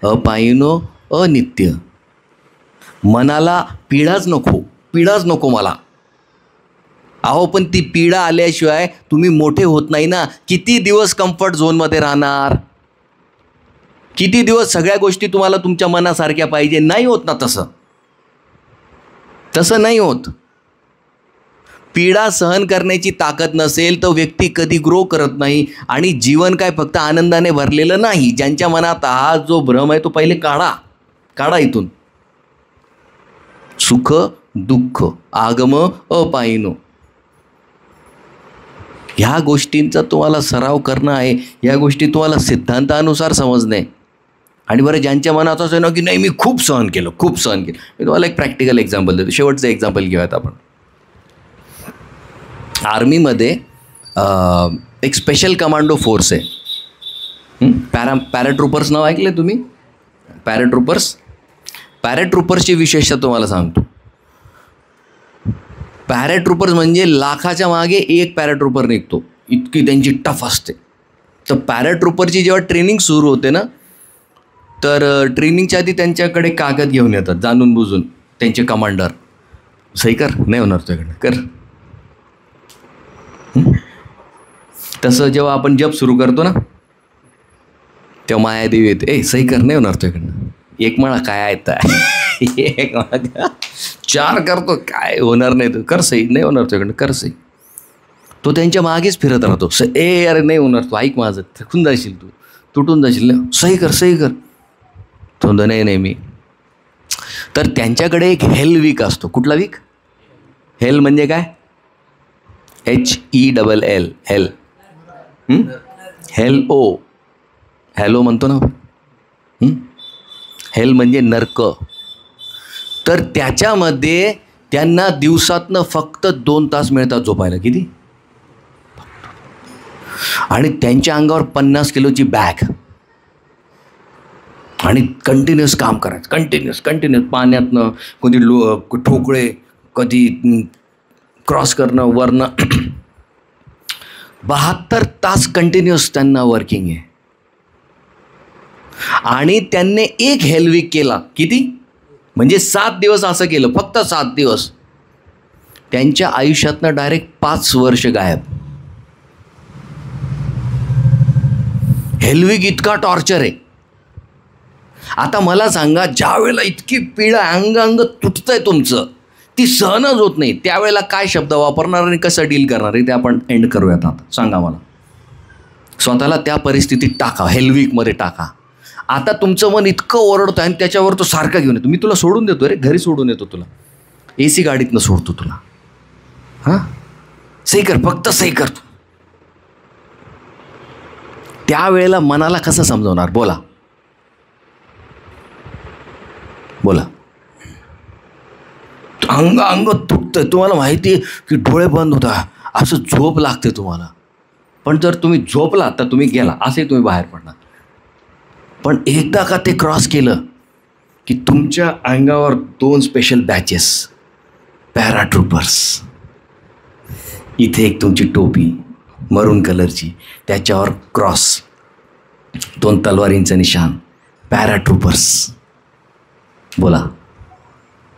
अपायनो अनित्य. मनाला पीडाच नको मला. अहो पण ती पीडा आल्याशिवाय तुम्ही मोठे होत नाही ना. किती दिवस कम्फर्ट झोनमध्ये राहणार? किती दिवस सगळ्या गोष्टी तुम्हाला तुमच्या मनासारख्या पाहिजे? नाही होत ना तसं नाही होत. पीडा सहन करण्याची ताकद नसेल तर व्यक्ती कधी ग्रो करत नाही. आणि जीवन काय फक्त आनंदाने भरलेलं नाही. ज्यांच्या मनात हा जो भ्रम आहे तो पहिले काढा इथून. सुख दुःख आगम अपायिनो, ह्या गोष्टींचा तुम्हाला सराव करणं आहे. या गोष्टी तुम्हाला सिद्धांतानुसार समजणे. आणि बरं ज्यांच्या मनात असं ना की नाही मी खूप सहन केलं. मी तुम्हाला एक प्रॅक्टिकल एक्झाम्पल देतो. शेवटचं एक्झाम्पल घेऊयात आपण. आर्मीमध्ये एक स्पेशल कमांडो फोर्स आहे. पॅराट्रुपर्स नाव ऐकले तुम्ही? पॅराट्रुपर्सची विशेषता तुम्हाला सांगतो. पॅराट्रुपर्स म्हणजे लाखाच्या मागे एक पॅराट्रुपर निघतो, इतकी त्यांची टफ असते. तर पॅराट्रुपरची जेव्हा ट्रेनिंग सुरू होते ना, तर ट्रेनिंगच्या आधी त्यांच्याकडे कागद घेऊन येतात जाणून बुजून त्यांचे कमांडर. सही कर, नाही होणार तुझ्याकडनं, कर. तसं जेव्हा आपण जप सुरू करतो ना तेव्हा मायादेवी येते, सही कर, नाही होणार तुझ्याकडनं. एक म्हणा काय येतं, एक म्हणा 4 करतो, काय होणार नाही, कर सही, नाही होणार तुझ्याकडनं, कर सही. तो त्यांच्या मागेच फिरत राहतो. अरे नाही होणार, तू ऐक माझं, थकून जाशील, तू तुटून जाशील ना, सही कर. तो नाही मी. तर त्यांच्याकडे एक हेल वीक असतो. कुठला वीक? हेल म्हणजे काय? HELL, हेल. HELO, हॅलो म्हणतो ना. हेल म्हणजे नर्क. तर त्याच्यामध्ये त्यांना दिवसातनं फक्त 2 तास मिळतात झोपायला. किती? आणि त्यांच्या अंगावर 50 किलोची बॅग. आणि कंटिन्युअस काम करायचं, कंटिन्युअस पाण्यातनं कधी ठोकळे, कधी क्रॉस करणं, वरनं 72 तास कंटिन्युअस त्यांना वर्किंग आहे. आणि त्यांनी एक हेल्विक केला. किती? म्हणजे 7 दिवस असं केलं, फक्त 7 दिवस. त्यांच्या आयुष्यातनं डायरेक्ट 5 वर्ष गायब. हेल्विक इतका टॉर्चर आहे. आता मला सांगा, ज्या वेळेला इतकी पीडा, अंग तुटतंय तुमचं, ती सहनच होत नाही, त्यावेळेला काय शब्द वापरणार आणि कसं डील करणार आहे ते आपण एंड करूयात. आता सांगा मला. स्वतःला त्या परिस्थितीत टाका, हेल्विकमध्ये टाका. आता तुमचं मन इतकं ओरडतं आणि त्याच्यावर तो सारखा घेऊन येतो, मी तुला सोडून देतो रे, घरी सोडून येतो तुला, AC गाडीतनं सोडतो तुला. हां, सही कर, फक्त सही कर. त्यावेळेला मनाला कसं समजवणार? बोला. अंग तुटतंय, तुम्हाला माहिती आहे की डोळे बंद होता, असं झोप लागते तुम्हाला. पण जर तुम्ही झोपला तर तुम्ही गेला, असे तुम्ही बाहेर पडणार. पण एकदा का ते क्रॉस केलं की तुमच्या अंगावर 2 स्पेशल बॅचेस, पॅराट्रुपर्स. इथे एक तुमची टोपी मरून कलरची, त्याच्यावर क्रॉस, 2 तलवारींचं निशाण, पॅराट्रुपर्स. बोला,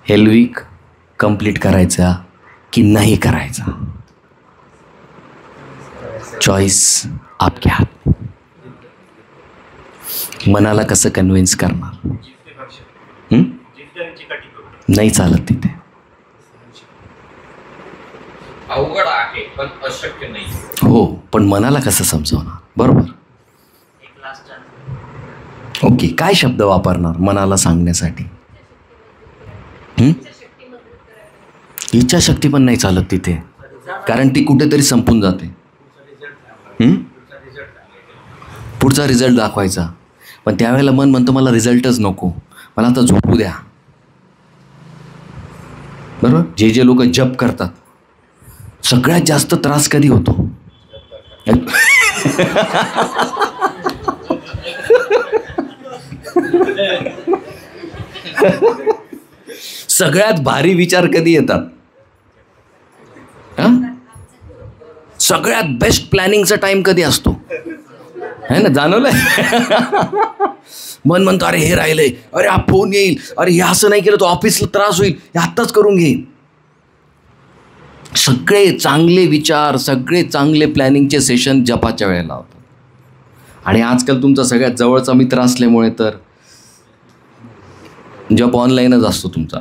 हेल्विक कंप्लीट करायचा की नाही करायचा? चॉईस आपके हात. मनाला कसं कन्व्हिन्स करणार? नाही चालत तिथे. अवघड आहे पण अशक्य नाही. हो, पण मनाला कसं समजवणार? बरोबर. ओके, काय शब्द वापरणार मनाला सांगण्यासाठी? इच्छाशक्ती पण नाही चालत तिथे, कारण ती कुठेतरी संपून जाते. पुढचा रिझल्ट दाखवायचा, पण त्यावेळेला मन म्हणतं मला रिझल्टच नको, मला आता झोपू द्या. बरोबर. जे लोक जप करतात, सगळ्यात जास्त त्रास कधी होतो? सगळ्यात भारी विचार कधी येतात? सगळ्यात बेस्ट प्लॅनिंगचा टाइम कधी असतो? है ना, जाणवलंय? मन म्हणतो अरे हे राहिलंय, अरे हा फोन येईल, अरे हे असं नाही केलं तर ऑफिसला त्रास होईल, हे आत्ताच करून घेईन. सगळे चांगले विचार, सगळे चांगले प्लॅनिंगचे सेशन जपाच्या वेळेला होतात. आणि आजकाल तुमचा सगळ्यात जवळचा मित्र असल्यामुळे तर जप ऑनलाईनच असतो तुमचा,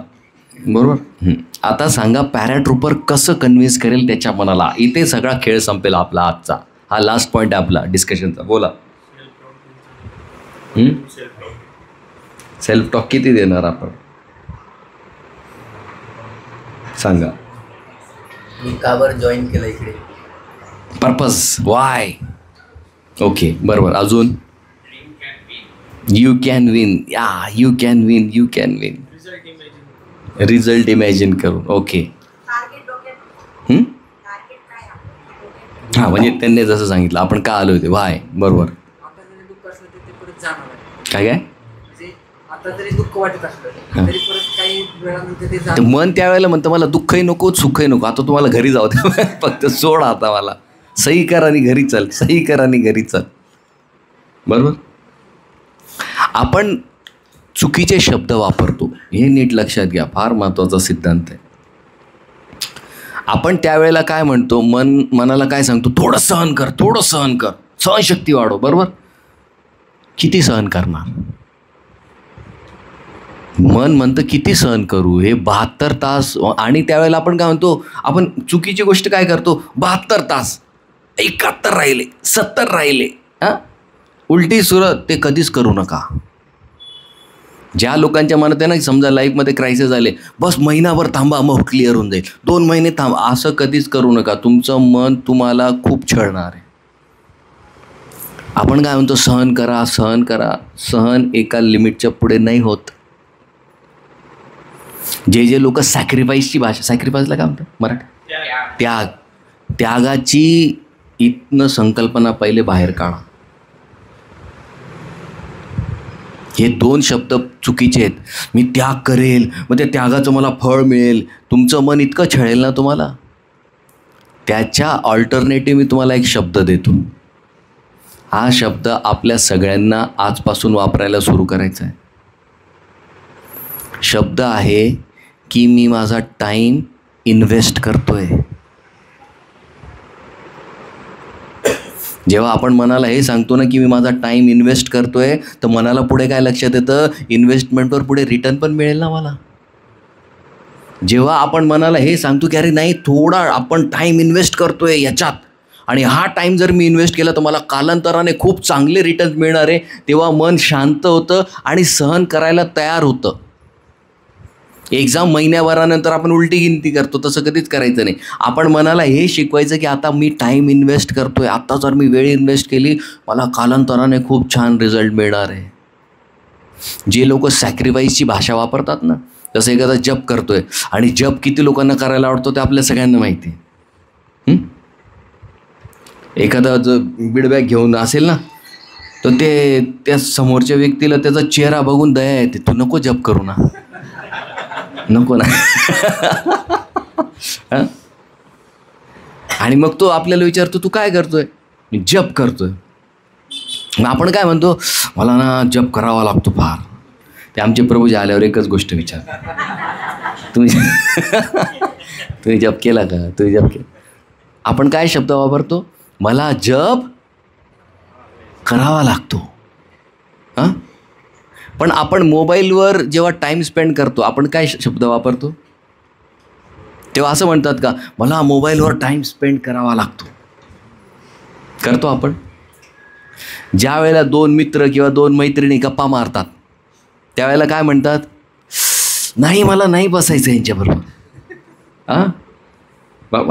बरोबर. आता सांगा पॅराट्रूपर कसं कन्व्हिन्स करेल त्याच्या मनाला. इथे सगळा खेळ संपेल आपला आजचा. हा लास्ट पॉईंट आहे आपला डिस्कशनचा. बोला. सेल्फ टॉक किती देणार आपण सांगा. मी का बरं जॉईन केलं इकडे, पर्पज, वाय. ओके, बरोबर. अजून यू कॅन विन. या, you can win, you can win. Result imagine करून. ओके. हां, म्हणजे त्यांनी जसं सांगितलं आपण का आलो होते, वाय. बरोबर. काय काय दुःख वाटत असतं तरी परत काही वेळानंतर मन त्यावेळेला म्हणतं मला दुःखही नको सुखही नको, आता तुम्हाला घरी जाऊ दे, फक्त सोड आता मला, सही कर आणि घरी चल, सही कर आणि घरी चल. बरोबर. आपण चुकीचे शब्द वापरतो, हे नीट लक्षात घ्या, फार महत्त्वाचा सिद्धांत आहे. आपण त्यावेळेला काय म्हणतो, मनाला काय सांगतो, थोडं सहन कर, थोडं सहन कर, सहनशक्ती वाढव. बरोबर. किती सहन करणार. मन म्हणतं किती सहन करू, हे 72 तास. आणि त्यावेळेला आपण काय म्हणतो, आपण चुकीची गोष्ट काय करतो, 72 तास, 71 राहिले, 70 राहिले. हां, उलटी सुरत ते कधीच करू नका. ज्या लोकांच्या मनात आहे ना, समजा लाईफमध्ये क्रायसिस झाले, बस महिनाभर थांबा मग क्लिअर होऊन जाईल, 2 महिने थांबा, असं कधीच करू नका. तुमचं मन तुम्हाला खूप छळणार आहे. आपण काय म्हणतो, सहन करा, सहन करा. सहन एका लिमिटच्या पुढे नाही होत. जे लोक सॅक्रिफाईसची भाषा, सॅक्रिफाईसला काय म्हणतात मराठी, त्याग, त्यागाची इथनं संकल्पना पहिले बाहेर काढा. हे 2 शब्द चुकीचे आहेत. मी त्याग करेल मग त्या त्यागाचं मला फळ मिळेल, तुमचं मन इतकं छळेल ना तुम्हाला. त्याच्या ऑल्टरनेटिव्ह मी तुम्हाला एक शब्द देतो. हा शब्द आपल्या सगळ्यांना आजपासून वापरायला सुरू करायचा आहे. शब्द आहे की मी माझा टाईम इन्व्हेस्ट करतोय. जेव्हा आपण मनाला हे सांगतो ना की मी माझा टाईम इन्व्हेस्ट करतोय, तर मनाला पुढे काय लक्षात येतं, इन्व्हेस्टमेंटवर पुढे रिटर्न पण मिळेल ना मला. जेव्हा आपण मनाला हे सांगतो की अरे नाही, थोडा आपण टाईम इन्व्हेस्ट करतोय याच्यात, आणि हा टाईम जर मी इन्व्हेस्ट केला तर मला कालांतराने खूप चांगले रिटर्न मिळणार आहे, तेव्हा मन शांत होतं आणि सहन करायला तयार होतं. एक्झाम महिन्याभरानंतर आपण उलटी गिनती करतो, तसं कधीच करायचं नाही. आपण मनाला हे शिकवायचं की आता मी टाईम इन्व्हेस्ट करतोय, आता जर मी वेळ इन्व्हेस्ट केली मला कालांतराने खूप छान रिझल्ट मिळणार आहे. जे लोक सॅक्रिफाईसची भाषा वापरतात ना, जसं एखादा जप करतोय, आणि जप किती लोकांना करायला आवडतो ते आपल्या सगळ्यांना माहिती आहे. एखादा जर बीडबॅग घेऊन असेल ना, तर ते त्या समोरच्या व्यक्तीला त्याचा चेहरा बघून दया येते, तू नको जप करू ना, नको ना. आणि मग तो आपल्याला विचारतो तू काय करतोय, मी जप करतोय. मग आपण काय म्हणतो, मला ना जप करावा लागतो फार. ते आमचे प्रभूजी आल्यावर एकच गोष्ट विचार, तुम्ही जप केला का, तुम्ही जप केला. आपण काय शब्द वापरतो, मला जप करावा लागतो. हां, पण आपण मोबाईलवर जेव्हा टाईम स्पेंड करतो आपण काय शब्द वापरतो, तेव्हा असं म्हणतात का, मला मोबाईलवर टाईम स्पेंड करावा लागतो. करतो आपण. ज्या वेळेला 2 मित्र किंवा 2 मैत्रिणी गप्पा मारतात त्यावेळेला काय म्हणतात, नाही मला नाही बसायचं यांच्याबरोबर. हां,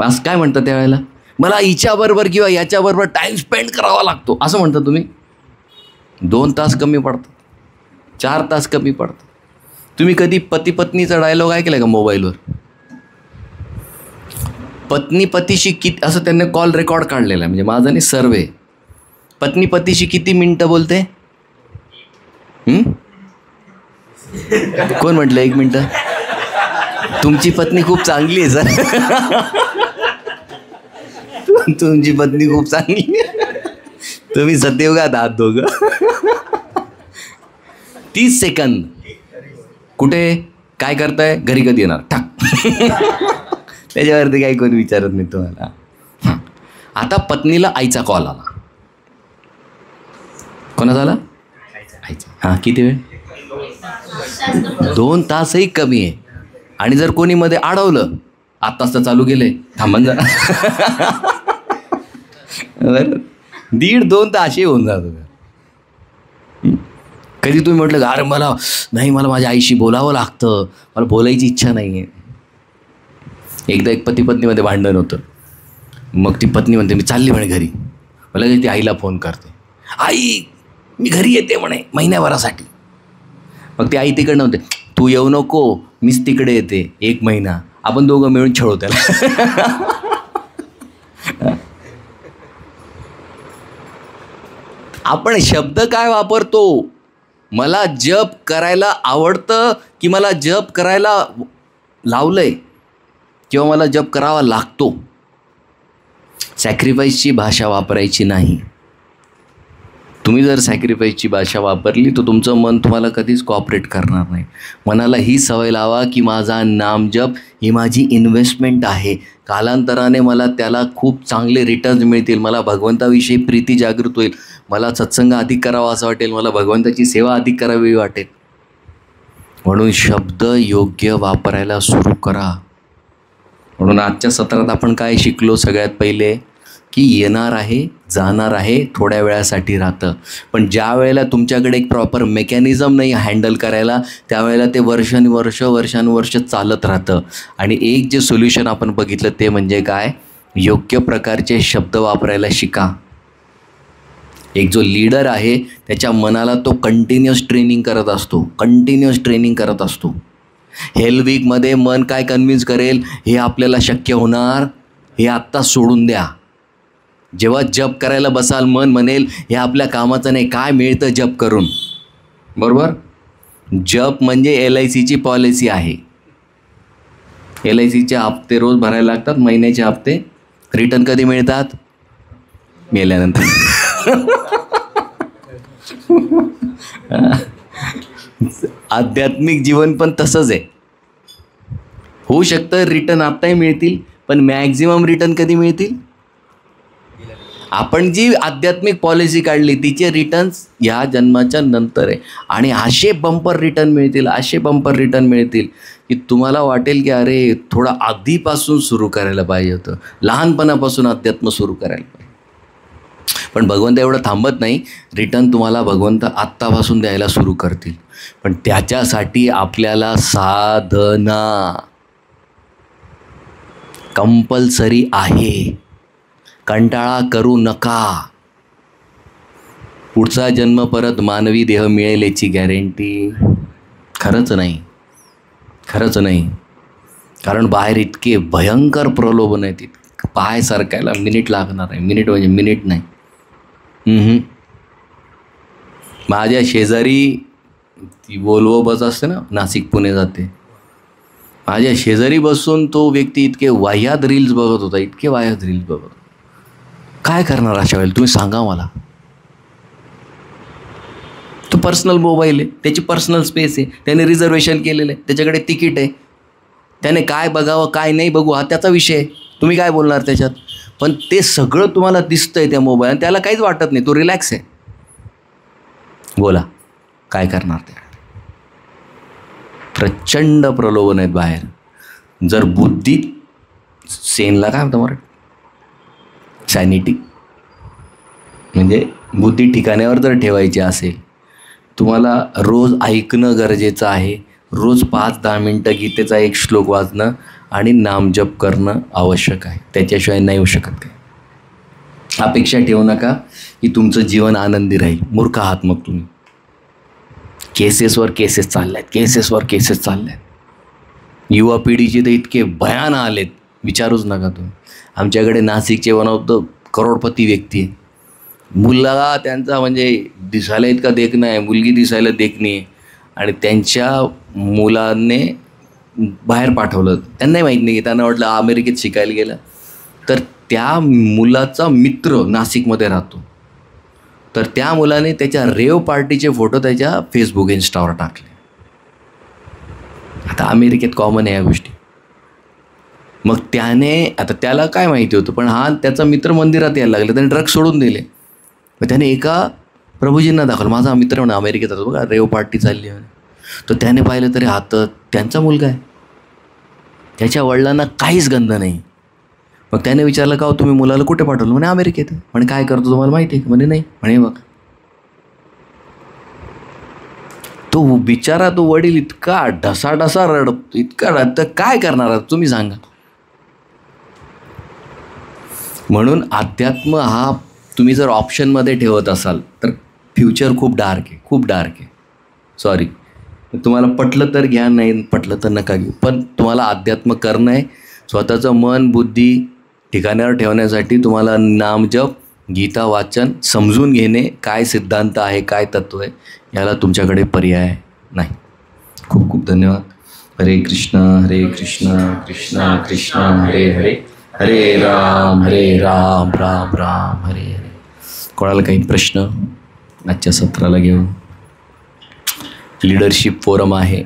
असं काय म्हणतात त्यावेळेला, मला हिच्याबरोबर किंवा याच्याबरोबर टाईम स्पेंड करावा लागतो असं म्हणता तुम्ही. 2 तास कमी पडतात, 4 तास कमी पडतात. तुम्ही कधी पती पत्नीचा डायलॉग ऐकलाय का मोबाईलवर? पत्नी पतीशी किती, असं त्यांनी कॉल रेकॉर्ड काढलेला आहे, म्हणजे माझा नाही सर्वे. पत्नी पतीशी किती मिनटं बोलते? कोण म्हटलं 1 मिनटं? तुमची पत्नी खूप चांगली आहे सर. तुमची पत्नी खूप चांगली आहे, तुम्ही सत्ययुगात आहात दोघं. 30 सेकंद. कुठे काय करताय, घरी कधी येणार, टाक. त्याच्यावरती काही कोणी विचारत नाही तुम्हाला. हां, आता पत्नीला आईचा कॉल आला. कोणाचा आला? आईचा. हां, किती वेळ? 2 तासही कमी आहे. आणि जर कोणी मध्ये अडवलं, आत्ताच तर चालू केलंय, थांबन जरा. बरं, 1.5-2 तासही होऊन जातो. कधी तुम्ही म्हटलं का अरे मला माझ्या आईशी बोलावं लागतं, मला बोलायची इच्छा नाही आहे. एकदा एक पती पत्नीमध्ये भांडण होतं. मग ती पत्नी म्हणते मी चालली म्हणे घरी. मला ती आईला फोन करते, आई मी घरी येते म्हणे महिन्याभरासाठी. मग ती आई तिकडे नव्हते, तू येऊ नको, मीच तिकडे येते 1 महिना, आपण दोघं मिळून छळू त्याला. आपण शब्द काय वापरतो? मला जप करायला आवडतं की मला जप करायला लावलंय किंवा मला जप करावा लागतो? सॅक्रिफाईसची भाषा वापरायची नाही. तुम्ही जर सॅक्रिफाईसची भाषा वापरली तर तुमचं मन तुम्हाला कधीच कॉपरेट करणार नाही. मनाला ही सवय लावा की माझा नामजप ही माझी इन्व्हेस्टमेंट आहे. कालांतराने मला त्याला खूप चांगले रिटर्न्स मिळतील. मला भगवंताविषयी प्रीती जागृत होईल. मला सत्संग अधिक करावा असं वाटेल. मला भगवंताची सेवा अधिक करावी वाटेल. म्हणून शब्द योग्य वापरायला सुरू करा. म्हणून आजच्या सत्रात आपण काय शिकलो? सगळ्यात पहिले की येणार आहे, जाणार आहे, थोड्या वेळासाठी राहतं. पण ज्या वेळेला तुमच्याकडे एक प्रॉपर मेकॅनिझम नाही हँडल करायला, त्यावेळेला ते वर्षानुवर्ष चालत राहतं. आणि एक जे सोल्युशन आपण बघितलं ते म्हणजे काय? योग्य प्रकारचे शब्द वापरायला शिका. एक जो लीडर आहे त्याच्या मनाला तो कंटिन्युअस ट्रेनिंग करत असतो. हेल वीकमध्ये मन काय कन्व्हिन्स करेल, हे आपल्याला शक्य होणार, हे आत्ता सोडून द्या. जेव्हा जप करायला बसाल मन म्हणेल हे आपल्या कामाचं नाही, काय मिळतं जप करून. बरोबर? जप म्हणजे LICची पॉलिसी आहे. LICचे हप्ते रोज भरायला लागतात, महिन्याचे हप्ते. रिटर्न कधी मिळतात? मेल्यानंतर. आध्यात्मिक जीवन पण तसंच आहे. होऊ शकतं रिटर्न आत्ताही मिळतील, पण मॅक्झिमम रिटर्न कधी मिळतील? आपण जी आध्यात्मिक पॉलिसी काढली तिचे रिटर्न्स ह्या जन्माच्या नंतर आहे. आणि असे बंपर रिटर्न मिळतील की तुम्हाला वाटेल की अरे थोडं आधीपासून सुरू करायला पाहिजे होतं, लहानपणापासून अध्यात्म सुरू करायला पाहिजे. पण भगवंत एवढं थांबत नाही. रिटर्न तुम्हाला भगवंत आत्तापासून द्यायला सुरू करतील. पण त्याच्यासाठी आपल्याला साधना कंपल्सरी आहे. कंटाळा करू नका. पुढचा जन्म परत मानवी देह मिळेल याची गॅरंटी खरंच नाही. कारण बाहेर इतके भयंकर प्रलोभन आहेत. पाय सरकायला मिनिट लागणार आहे. मिनिट म्हणजे मिनिट नाही. माझ्या शेजारी ती वोल्वो बस असते ना, नाशिक पुणे जाते. माझ्या शेजारी बसून तो व्यक्ती इतके वाह्यात रील्स बघत होता. काय करणार अशा वेळेला तुम्ही सांगा मला? तो पर्सनल मोबाईल आहे, त्याची पर्सनल स्पेस आहे, त्याने रिझर्वेशन केलेलं आहे, त्याच्याकडे तिकीट आहे. त्याने काय बघावं काय नाही बघू हा त्याचा विषय आहे. तुम्ही काय बोलणार त्याच्यात? पण ते सगळं तुम्हाला दिसतंय त्या मोबाईल आणि त्याला काहीच वाटत नाही, तो रिलॅक्स आहे. बोला काय करणार? त्या प्रचंड प्रलोभन आहेत बाहेर. जर बुद्धी सेनला काय म्हणतं मराठी? सॅनिटी म्हणजे बुद्धी ठिकाण्यावर जर ठेवायची असेल, तुम्हाला रोज ऐकणं गरजेचं आहे. रोज 5-10 मिनटं गीतेचा एक श्लोक वाचणं आणि नामजप करणं आवश्यक आहे. त्याच्याशिवाय नाही होऊ शकत. काय अपेक्षा ठेवू नका की तुमचं जीवन आनंदी राहील. मूर्ख आहात मग तुम्ही. केसेसवर केसेस चालल्यात. युवा पिढीचे तर इतके भयान आलेत, विचारूच नका तुम्ही. आमच्याकडे नाशिकचे वन ऑफ द करोडपती व्यक्ती आहे. मुलगा त्यांचा म्हणजे दिसायला इतका देखणं आहे, मुलगी दिसायला देखणी आहे. आणि त्यांच्या मुलाने बाहेर पाठवलं. त्यांनाही माहीत नाही की त्यांना वाटलं अमेरिकेत शिकायला गेलं. तर त्या मुलाचा मित्र नाशिकमध्ये राहतो. तर त्या मुलाने त्याच्या रेव पार्टीचे फोटो त्याच्या फेसबुक इन्स्टावर टाकले. आता अमेरिकेत कॉमन आहे या गोष्टी. मग त्याने आता त्याला काय माहिती होतं, पण हा त्याचा मित्र मंदिरात यायला लागला, त्याने ड्रग्स सोडून दिले. मग त्याने एका प्रभूजींना दाखवलं, माझा हा मित्र म्हणा अमेरिकेत होता बघा, रेव पार्टी चालली म्हणे. तर त्याने पाहिलं तरी हा तर त्यांचा मुलगा आहे, त्याच्या वडिलांना काहीच गंध नाही. मग त्याने विचारलं का तुम्ही मुलाला कुठे पाठवलं? म्हणे अमेरिकेत. म्हणे काय करतो तुम्हाला माहिती आहे? म्हणे नाही. म्हणे बघ तो बिचारा, तो वडील इतका ढसाढसा रडतो, इतका रडतं, काय करणार तुम्ही सांगा. म्हणून अध्यात्म हा तुम्ही जर ऑप्शनमध्ये ठेवत असाल तर फ्युचर खूप डार्क आहे, खूप डार्क आहे. सॉरी, तुम्हाला पटलं तर घ्या, नाही पटलं तर नका घेऊ. पण तुम्हाला अध्यात्म करणं आहे. स्वतःचं मन बुद्धी ठिकाणावर ठेवण्यासाठी तुम्हाला नामजप, गीता वाचन, समजून घेणे काय सिद्धांत आहे, काय तत्व आहे, याला तुमच्याकडे पर्याय नाही. खूप खूप धन्यवाद. हरे कृष्ण कृष्ण कृष्ण हरे हरे, हरे राम राम राम हरे हरे. कोणाला काही प्रश्न आजच्या सत्राला घेऊन? लीडरशिप फोरम आहे.